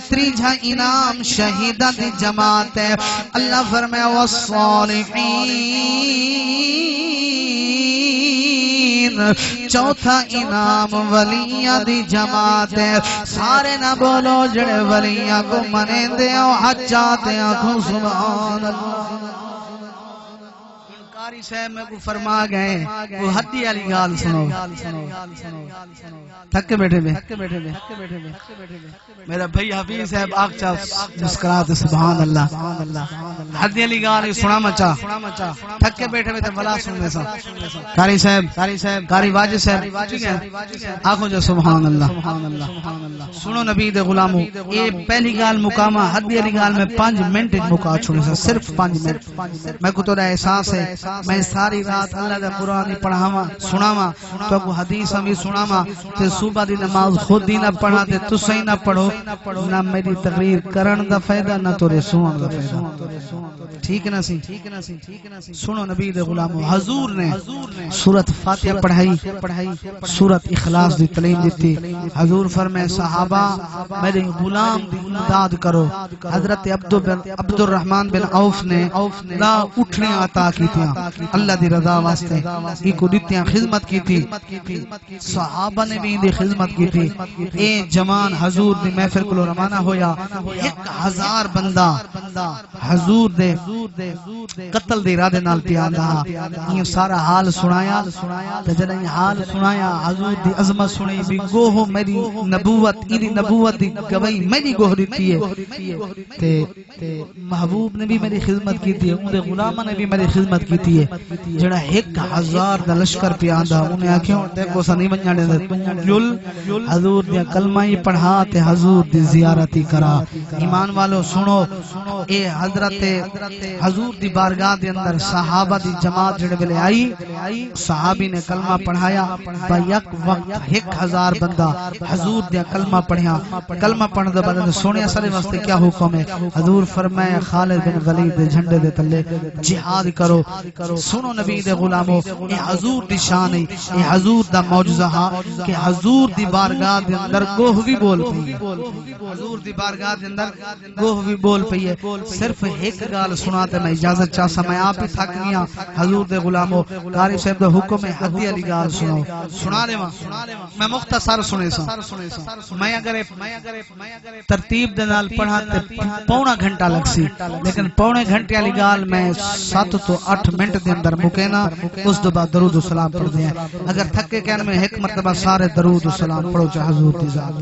تریجہ انعام شہیدان دی جماعت ہے اللہ فرمائے والصالحین چوتھا انعام ولیاں دی جماعت ہے سارے نہ بولو جڑے ولیاں کو منیں دے اور حجات آنکھوں سبحان اللہ صاحب میں کو فرما گئے وہ ہدی علی گال سنو تھک کے بیٹھے میرا بھائی حفیظ صاحب آگ چا مسکرات سبحان اللہ ہدی علی گال سنا مچا تھک کے بیٹھے تو بلا سننے سا قاری صاحب قاری واجد صاحب ٹھیک ہے آنکھوں جو سبحان اللہ سنو نبی دے غلامو اے پہلی گال مقامہ ہدی علی گال میں 5 منٹ مکا چھوڑے سا صرف 5 منٹ میں کو تو رہا احساس ہے میں ساری رات اللہ دا قرآن پڑھاواں سناواں تو کو حدیث بھی سناواں تے صبح دی نماز خود دی نہ پڑھا تے تسیں نہ پڑھو نہ میری تقریر کرن دا فائدہ نہ تورے سنن دا فائدہ ٹھیک نہ سی سنو نبی دے غلامو حضور نے سورۃ فاتحہ پڑھائی سورۃ اخلاص دی تعلیم دیتی حضور فرمائے صحابہ میرے غلام دی امداد کرو حضرت عبد الرحمن بن عوف نے لا اٹھنے عطا کی تھی اللہ دی رضا واسطے ای کو دتیاں خدمت کی تھی صحابہ نے بھی دی خدمت کی تھی اے جوان حضور دی محفل کو روانہ ہویا 1000 بندہ حضور دے قتل دے ارادے نال پیاندا یہ سارا حال سنایا تے جڑا یہ حال سنایا حضور دی عظمت سنی بھی گوہ میری نبوت ایدی نبوت دی گواہی میری گوہ دیتی ہے تے محبوب نے بھی میری خدمت کی تھی اون دے غلاماں نے بھی میری خدمت کی تھی جڑا 1000 دا لشکر پیاندا انہیں آکھیوں تے کو سنی ونجانے جل حضور دی کلمہ ہی پڑھا تے حضور دی زیارت کرا ایمان والو سنو اے حضرت حضور دی بارگاہ دے اندر صحابہ دی جماعت جڑے ویلے آئی صحابی نے کلمہ پڑھایا با یک وقت 1000 بندہ حضور دیا کلمہ پڑھیا کلمہ پڑھنے بعد سونے سارے واسطے کیا حکم ہے حضور فرمایا خالد بن ولید دے جھنڈے دے تلے جہاد کرو سنو نبی دے غلامو اے حضور دی شان ہے اے حضور دا معجزہ ہا کہ حضور دی بارگاہ دے اندر گوہ بھی بول پئی حضور دی بارگاہ دے اندر گوہ بھی بول پئی ہے صرف ایک گال سناتے میں اجازت چاہتا میں آپ ہی تھک گیا حضور دے غلامو قاری صاحب دا حکم ہے ہدی علی گال سنو سنا لے میں مختصر سنے سا میں اگر ترتیب دے نال پڑھا تے پونا گھنٹہ لگ سی لیکن پونے گھنٹے علی گال میں 7 تو 8 منٹ دے اندر مکینا اس دو بعد درود و سلام پڑھ دیں اگر تھکے کہنے میں ایک مرتبہ سارے درود و سلام پڑھو چاہے حضور دی ذات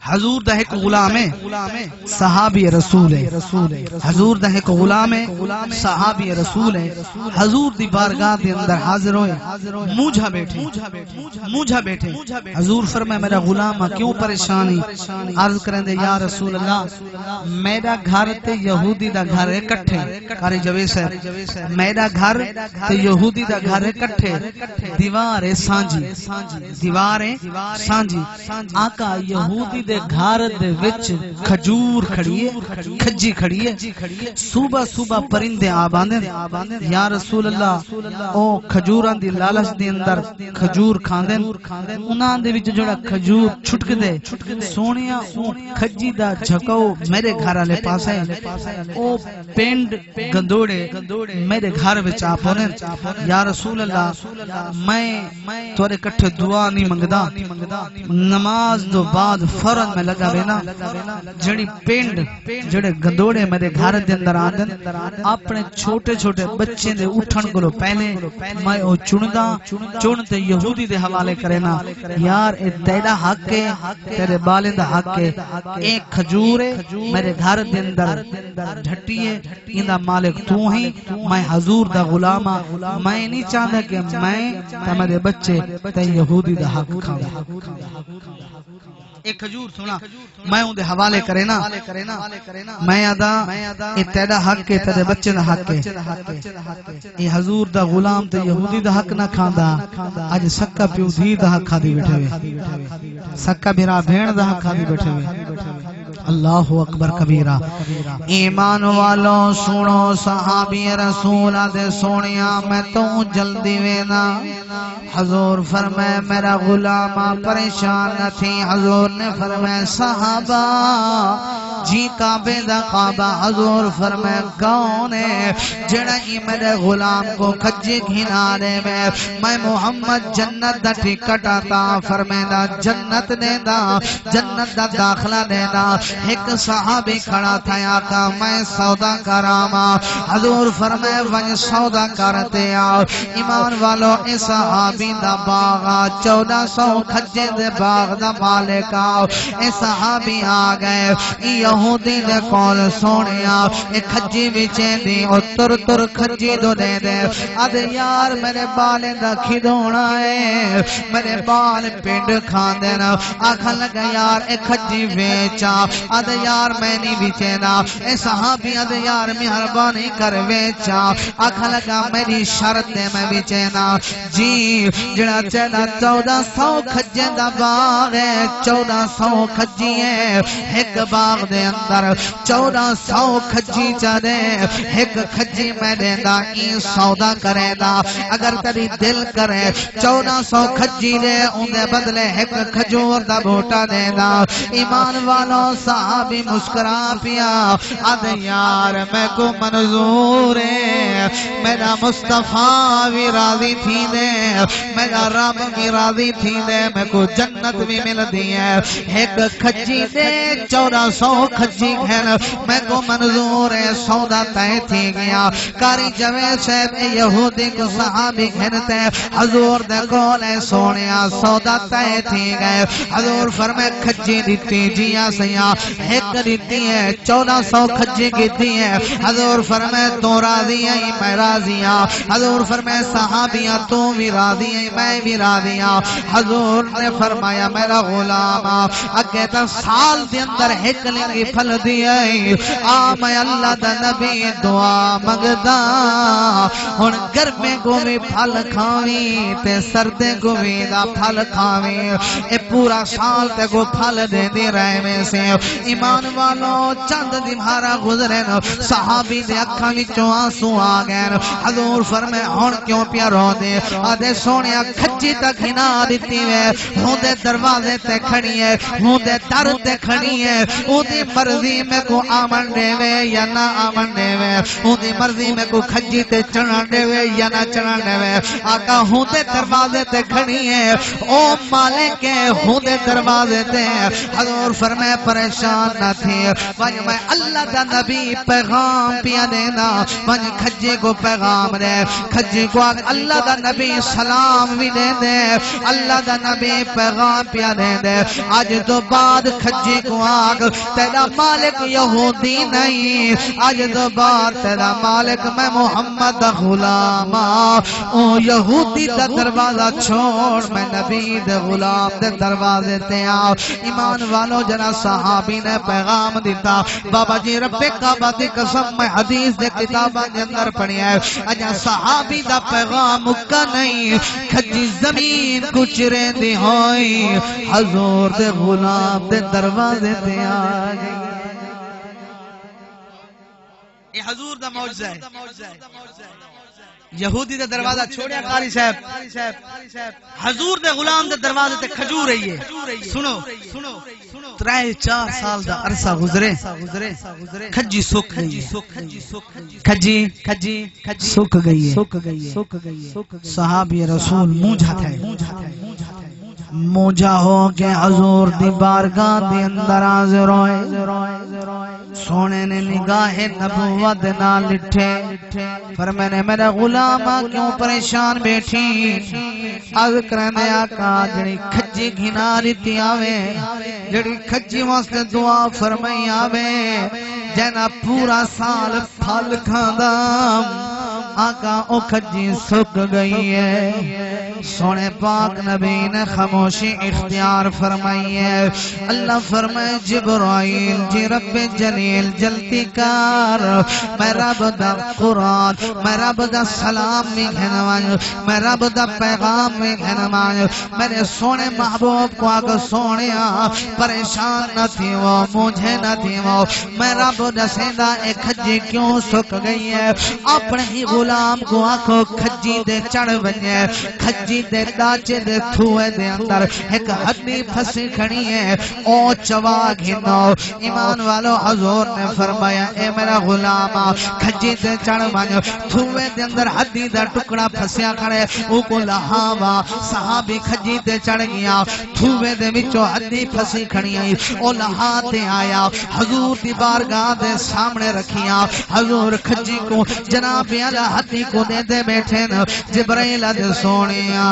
حضور دا ایک غلام ہے صحابی رسول ہے حضور دا ایک غلام ہے صحابی رسول ہے حضور دی بارگاہ دے اندر حاضر ہوئے موجھا بیٹھے حضور فرمائے میرا غلام کیوں پریشانی عرض کریں دے یا رسول اللہ میرا گھر تے یہودی دا گھر ہے کٹھے قاری جویس ہے میرا گھر تے یہودی دا گھر ہے کٹھے دیوار ہے سانجی آقا یہودی دے گھر دے وچ کھجور کھڑی ہے کھجی کھڑی ہے صبح پرندے آباندے یا رسول اللہ او کھجوراں دی لالچ دے اندر کھجور کھاندے انہاں دے وچ جڑا کھجور چھٹک دے سونیا او کھجی دا جھکو میرے گھر والے پاسے او پنڈ گندوڑے میرے گھر وچ آ پونے یا رسول اللہ میں تورے کٹھے دعا نہیں منگدا نماز دو بعد فوراً میں لگا بینا جڑی پنڈ جڑے گندوڑے میرے گھر دے اندر آندن اپنے چھوٹے بچے دے اٹھن کو پہلے میں او چنتے یہودی دے حوالے کرینا یار اے تیرا حق ہے تیرے بالے دا حق ہے ایک کھجور ہے میرے گھر دے اندر ڈھٹی ہے ایندا مالک تو ہی میں حضور دا غلام میں نہیں چاہتا کہ میں تے میرے بچے تے یہودی دا حق کھاواں ایک کھجور سنا میں اون دے حوالے کرے نا میں ادا اے تیرا حق ہے تیرے بچے دا حق ہے اے حضور دا غلام تے یہودی دا حق نہ کھاندا اج سکا پیو دھی دا حق کھادی بیٹھے ہوئے سکا بھرا بھین دا حق کھادی بیٹھے ہوئے اللہ اکبر کبیرہ ایمان والوں سنو صحابی رسول دے سونیا میں تو جلدی وینا حضور فرمائے میرا غلام پریشان نہ تھی حضور نے فرمائے صحابہ جی کعبے دا کعبہ حضور فرمائے کون ہے جڑا ہی میرے غلام کو کھجے گھنارے میں محمد جنت دا ٹکٹ آتا فرمائے دا جنت دے دا جنت دا داخلہ دے دا ایک صحابی کھڑا تھا آقا میں سودا کراما حضور فرمائے ون سودا کرتے آؤ ایمان والو اے صحابی دا باغا 1400 کھجے دے باغ دا مالک آؤ اے صحابی آ گئے یہودی دے کول سونے آؤ اے کھجی بچے دی او تر تر کھجی دو دے دے اد یار میرے بال دا کھدونا ہے میرے بال پنڈ کھان دینا آکھا لگا یار اے کھجی ویچا اد یار میں نہیں بچینا اے صحابی اد یار مہربانی کر ویچا آکھا لگا میری شرط ہے میں بچینا جی جڑا چینا 1400 کھجے دا باغ ہے 1400 کھجی ہے ایک باغ دے اندر 1400 کھجی چاہے ایک کھجی میں دینا این سودا کرے دا اگر تری دل کرے 1400 کھجی دے اندے بدلے ایک کھجور دا بوٹا دے دا ایمان والوں صحابی مسکرا پیا اد یار میں کو منظور ہے میرا مصطفیٰ بھی راضی تھی دے میرا رب بھی راضی تھی دے میں کو جنت بھی مل دی ہے ایک کھجی دے 1400 کھجی گھن میں کو منظور ہے سودا تے تھی گیا کاری جوید صاحب یہودی کو صحابی گھنتے حضور دے کولے سونیا سودا تے تھی گئے حضور فرمائے کھجی دیتی جیا سیا ایک دیتی ہے 1400 کھجی گیتی ہے حضور فرمائے تو راضی ہے میں راضی ہاں حضور فرمائے صحابیاں تو بھی راضی ہے میں بھی راضی ہاں حضور نے فرمایا میرا غلام اگے سال دے اندر ایک لنگی پھل دیا آ میں اللہ دا نبی دعا مگدا ہن گرمے کو بھی پھل کھاویں تے سردے کو بھی دا پھل کھاویں اے پورا سال تے کو پھل دے دی رہے میں سے ایمان والوں چند دمہارا گزرے صحابی دے اکھاں وچوں آنسو آ گئے حضور فرمائے ہن کیوں پیا رو دے آدھے سونیا کھجی تک ہنا دیتی ہے ہوں دے دروازے تے کھڑی ہے ہوں دے در تے کھڑی ہے ہوں دی مرضی میں کو آمن دے وے یا نہ آمن دے وے ہوں دی مرضی میں کو کھجی تے چڑھن دے وے یا نہ چڑھن دے وے آقا ہوں دے دروازے تے کھڑی ہے او مالک ہے ہوں دے دروازے تے حضور فرمائے پریشان نہ تھی وجہ میں اللہ دا نبی پیغام پیا دینا وجہ کھجی کو پیغام دے کھجی کو اللہ دا نبی سلام بھی دے دے اللہ دا نبی پیغام پیا دے دے آج تو بعد کھجی کو آگ تیرا مالک یہودی نہیں آج تو بعد تیرا مالک میں محمد غلام او یہودی دا دروازہ چھوڑ میں نبی دے غلام دے دروازے تے آؤ ایمان والو جنا صحابی نے پیغام دیتا بابا جی رب کعبہ دی قسم میں حدیث دے کتابہ دے اندر پڑھی ہے اجا صحابی دا پیغام مکہ نہیں کھجی زمین کچرے دی ہوئی حضور دے غلام دے دروازے تے آگئی یہ حضور دا معجزہ ہے یہودی دے دروازہ چھوڑیا قاری صاحب حضور دے غلام دے دروازے تے کھجور رہی ہے سنو 3-4 سال دا عرصہ گزرے کھجی سوکھ گئی کھجی سوکھ گئی ہے صحابی رسول موجہ تھے موجہ ہو کے حضور دی بارگاہ دی اندر حاضر ہوئے سونے نے نگاہ نبوت نہ لٹھے فرمانے میرا غلامہ کیوں پریشان بیٹھی عرض کرنے آقا جڑی کھجی گھنا لیتی آوے جڑی کھجی واسطے دعا فرمائی آوے جنا پورا سال پھل کھاندام آقا او کھجی سک گئی ہے سونے پاک نبی نے خاموشی اختیار فرمائی ہے اللہ فرمائے جبرائیل جی رب جلیل جلتی کار میں رب دا قرآن میں رب دا سلام میں گھنوائیں میں رب دا پیغام میں گھنوائیں میرے سونے محبوب کو آگا سونیا پریشان نہ تھی وہ مجھے نہ تھی وہ میں رب دا سیدہ ایک کھجی کیوں سک گئی ہے اپنے ہی غلام کو آنکھوں کھجی دے چڑھ بنیے کھجی کھجی دے داچے دے تھوئے دے اندر ایک ہڈی پھسی کھڑی ہے او چوا گھنو ایمان والو حضور نے فرمایا اے میرا غلاما کھجی دے چڑھ ونج تھوئے دے اندر ہڈی دا ٹکڑا پھسیا کھڑے او کو لہاوا صحابی کھجی دے چڑھ گیا تھوئے دے وچوں ہڈی پھسی کھڑی آئی او لہا تے آیا حضور دی بارگاہ دے سامنے رکھیا حضور کھجی کو جناب اعلی ہڈی کو دے دے بیٹھے نا جبرائیل دے سونیا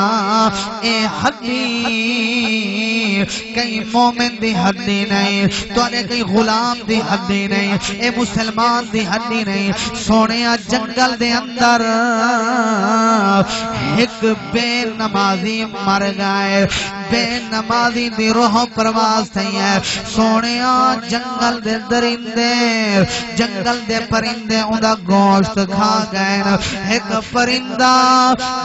اے ہڈی کئی مومن دی ہڈی نہیں تو نے کئی غلام دی ہڈی نہیں اے مسلمان دی ہڈی نہیں سونیا جنگل دے اندر ایک بے نمازی مر گئے بے نمازی دی روح پرواز تھی ہے سونیا جنگل دے درندے جنگل دے پرندے اندہ گوشت کھا گئے ایک پرندہ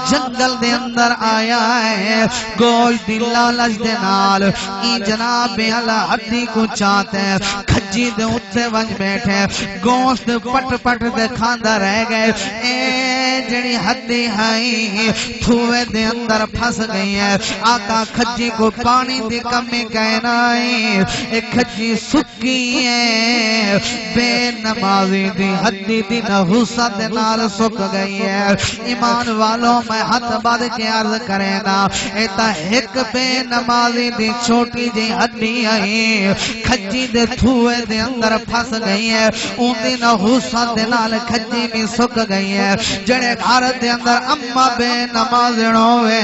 جنگل دے اندر آیا ہے گوشت دی لالچ دے نال ای جناب اعلی ہڈی کو چاہتے ہیں کھجی دے اتے ونج بیٹھے گوشت پٹ پٹ دے کھاندہ رہ گئے اے جڑی ہڈی ہائی تھوئے دے اندر پھنس گئی ہے آقا کھجی کو پانی دی کمی کہنا ہے ایک کھجی سکی ہے بے نمازی دی ہڈی دی نحوسہ دے نال سک گئی ہے ایمان والوں میں ہاتھ باد کے عرض کرے نا ایتا ایک بے نمازی دی چھوٹی جی ہڈی آئی کھجی دے تھوئے دے اندر پھنس گئی ہے اون دی نحوسہ دے نال کھجی بھی سک گئی ہے جڑے گھر دے اندر اما بے نمازی ہوئے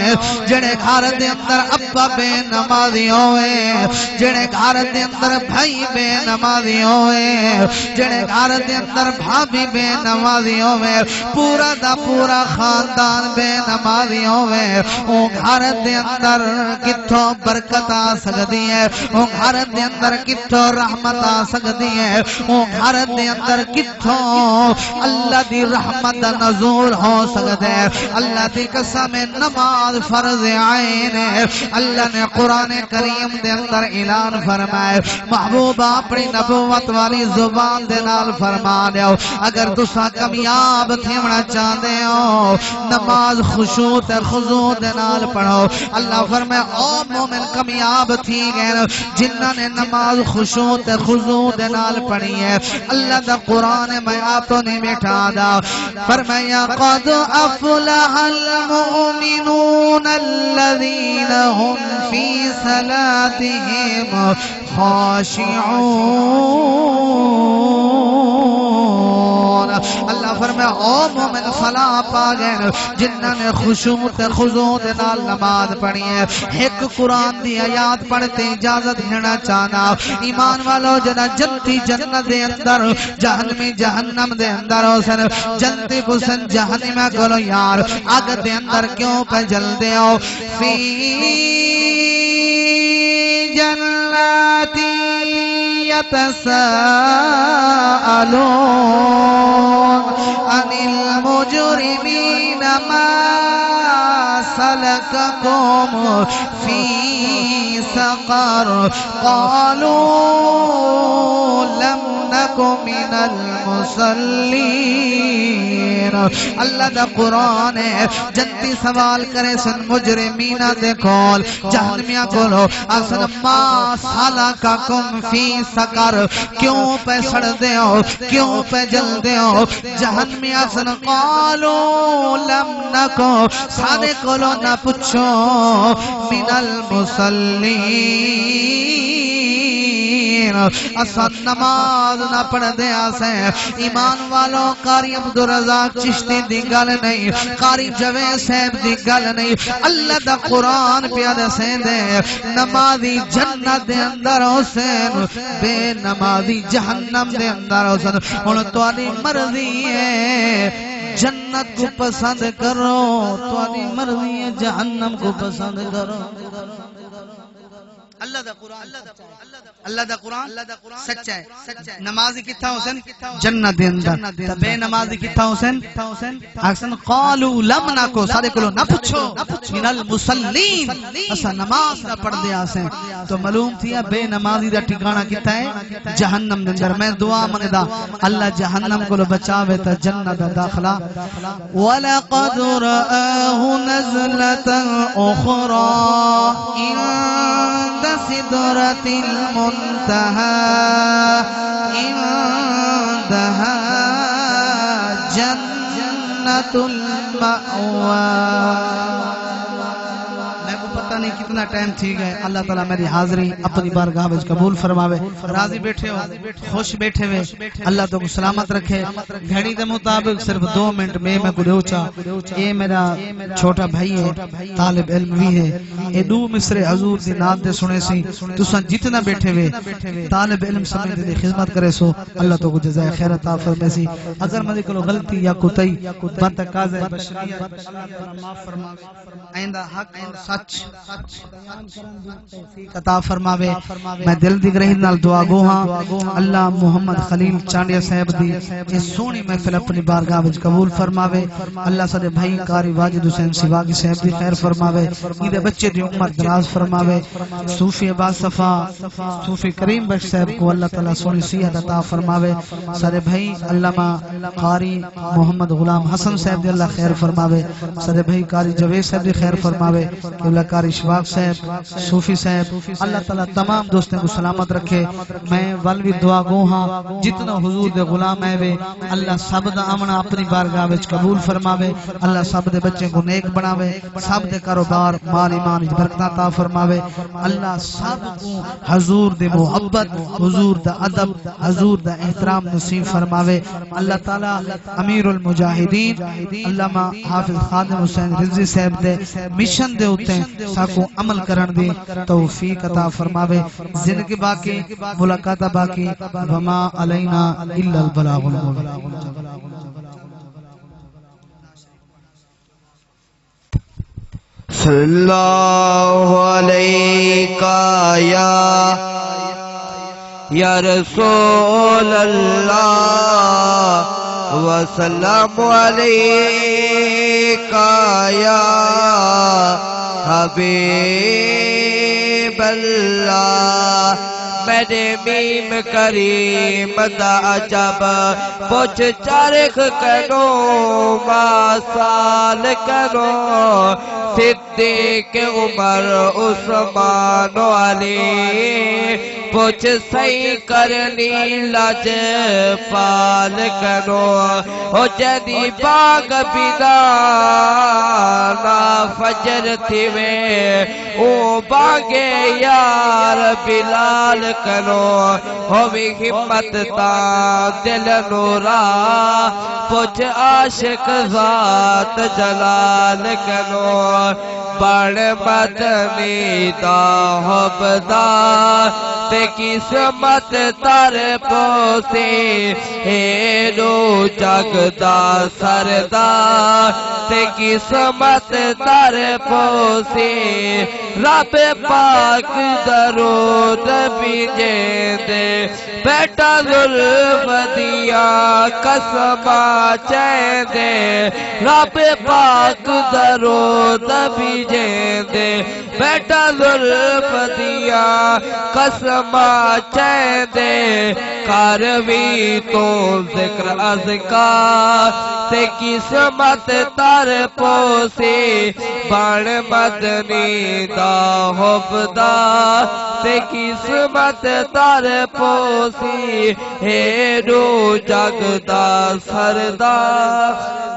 جڑے گھر دے اندر ابا بے نمازی ہوئے جڑے گھر دے اندر بھائی بے نمازی ہوئے جڑے گھر دے اندر بھابی بے نمازی ہوئے پورا دا پورا خاندان بے نمازی ہوئے او گھر دے اندر کتھوں برکت آ سکتی ہے او گھر دے اندر کتھوں رحمت آ سکتی ہے او گھر دے اندر کتھوں اللہ دی رحمت نزول ہو سکتے ہے اللہ دی قسم نماز فرض عین ہے اللہ نے قرآن کریم دے اندر اعلان فرمائے محبوب اپنی نبوت والی زبان دے نال فرما دیو اگر تسا کامیاب تھیونا چاہتے ہو نماز خشوع تے خضوع دے نال پڑھو اللہ فرمائے او مومن کامیاب تھی گئے جنہاں نے نماز خشوع تے خضوع دے نال پڑھی ہے اللہ دا قرآن میں آپ تو نہیں بیٹھا دا فرمایا قد افلح المؤمنون الذين هم في صلاتهم خاشعون اللہ فرمایا او مومن فلاح پا گئے جنہاں نے خشوع تے خضوع دے نال نماز پڑھی ہے ایک قرآن دی آیات پڑھتے اجازت لینا چاہنا ایمان والو جنا جنتی جنت دے اندر جہنمی جہنم دے اندر حسن جنتی پسن جہنم کولو یار آگ دے اندر کیوں پہ جل دے ہو فی جناتی يتساءلون عن المجرمين ما سلككم في سقر قالوا لم نكن من المصلين اللہ دا قرآن ہے جنتی سوال کرے سن مجرمین دے کول جہنمیاں کولو اصل ما سلککم فی سقر کیوں پہ سڑ دے ہو کیوں پہ جل دے ہو جہنمیاں سن قالو لم نکو سادے کولو نہ پچھو من المصلین اسا نماز نہ پڑھ دے آسے ایمان والوں قاری عبدالرزاق چشتی دی گل نہیں قاری جوید صاحب دی گل نہیں اللہ دا قرآن پیادہ سے دے نمازی جنت دے اندر حسین بے نمازی جہنم دے اندر حسین انہوں توانی مرضی ہے جنت کو پسند کرو توانی مرضی ہے جہنم کو پسند کرو اللہ دا قرآن سچا ہے نمازی کتھا حسین جنت دے اندر تے بے نمازی کتھا حسین احسن قالوا لم نکو سارے کولو نہ پوچھو من المصلین اسا نماز نہ پڑھ دے آسیں تو معلوم تھی بے نمازی دا ٹھکانہ کتھا ہے جہنم دے اندر میں دعا مندا اللہ جہنم کو بچاوے تے جنت دا داخلہ وَلَقَدْ رَآهُ نَزْلَةً أُخْرَى عِندَ سِدْرَةِ الْمُنْتَهَى عِندَهَا جَنَّةُ الْمَأْوَى نہیں کتنا ٹائم تھی گئے اللہ تعالیٰ میری حاضری اپنی بارگاہ وچ قبول فرماوے راضی بیٹھے ہو خوش بیٹھے ہوئے اللہ تو کو سلامت رکھے گھڑی دے مطابق صرف 2 منٹ میں کو روچا اے میرا چھوٹا بھائی ہے طالب علم بھی ہے اے 2 مصرے حضور دی نات دے سنے سی تساں جتنا بیٹھے ہوئے طالب علم سمجھ دی خدمت کرے سو اللہ تو کو جزائے خیر عطا فرمائے سی اگر مجھے کو غلطی یا کوتاہی بتقاضے بشریت اللہ تعالیٰ معاف فرماوے آئندہ حق اور سچ عطا فرماوے میں دل دی گرہی نال دعا گو ہاں اللہ محمد خلیل چانڈیا صاحب دی یہ سونی محفل اپنی بارگاہ وچ قبول فرماوے اللہ سارے بھائی قاری واجد حسین سواگی صاحب دی خیر فرماوے میرے بچے دی عمر دراز فرماوے صوفی عباس صفا صوفی کریم بخش صاحب کو اللہ تعالیٰ سونی صحت عطا فرماوے سارے بھائی علامہ قاری محمد غلام حسن صاحب دی اللہ خیر فرماوے سارے بھائی قاری جوید صاحب دی خیر فرماوے اللہ قاری شفاق صاحب صوفی صاحب اللہ تعالیٰ تمام دوستوں کو سلامت رکھے میں والوی دعا گو ہاں جتنا حضور دے غلام ہے وے اللہ سب دا امنا اپنی بارگاہ وچ قبول فرماوے اللہ سب دے بچے کو نیک بناوے سب دے کاروبار مال ایمان برکت عطا فرماوے اللہ سب کو حضور دے محبت حضور دا ادب حضور دا احترام نصیب فرماوے اللہ تعالیٰ امیر المجاہدین علامہ حافظ خادم حسین رضوی صاحب دے مشن دے ہوتے ہیں ساکو عمل کرن دے توفیق عطا فرماوے زندگی باقی ملاقات باقی وما علینا الا البلاغ المبین صلی اللہ علیکہ یا رسول اللہ وسلام علیکہ یا حبیب اللہ میرے میم کریم دا عجب پوچھ چرخ کرو ماسال کرو صدیق عمر عثمان علی پوچھ صحیح کرنی لاج پال کرو او جدی باغ بیدانا فجر تھی وے او باغے یار بلال کرو ہوئی ہمت تا دل نورا پوچھ عاشق ذات جلال کرو بڑ مدنی دا حبدا تے قسمت تر پوسی ہیرو جگدا سردا تے قسمت تر پوسی رب پاک درود بھیجے دے بیٹا ظلم دیا قسمہ چین دے رب پاک درود بھیجے دے بیٹا ظلم دیا قسمہ چین دے کاروی تو ذکر اذکار تے قسمت تر پوسی بان مدنی دا حبدا تے قسمت تر پوسی ہیرو جگدا سردا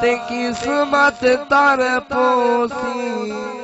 تے قسمت تر پوسی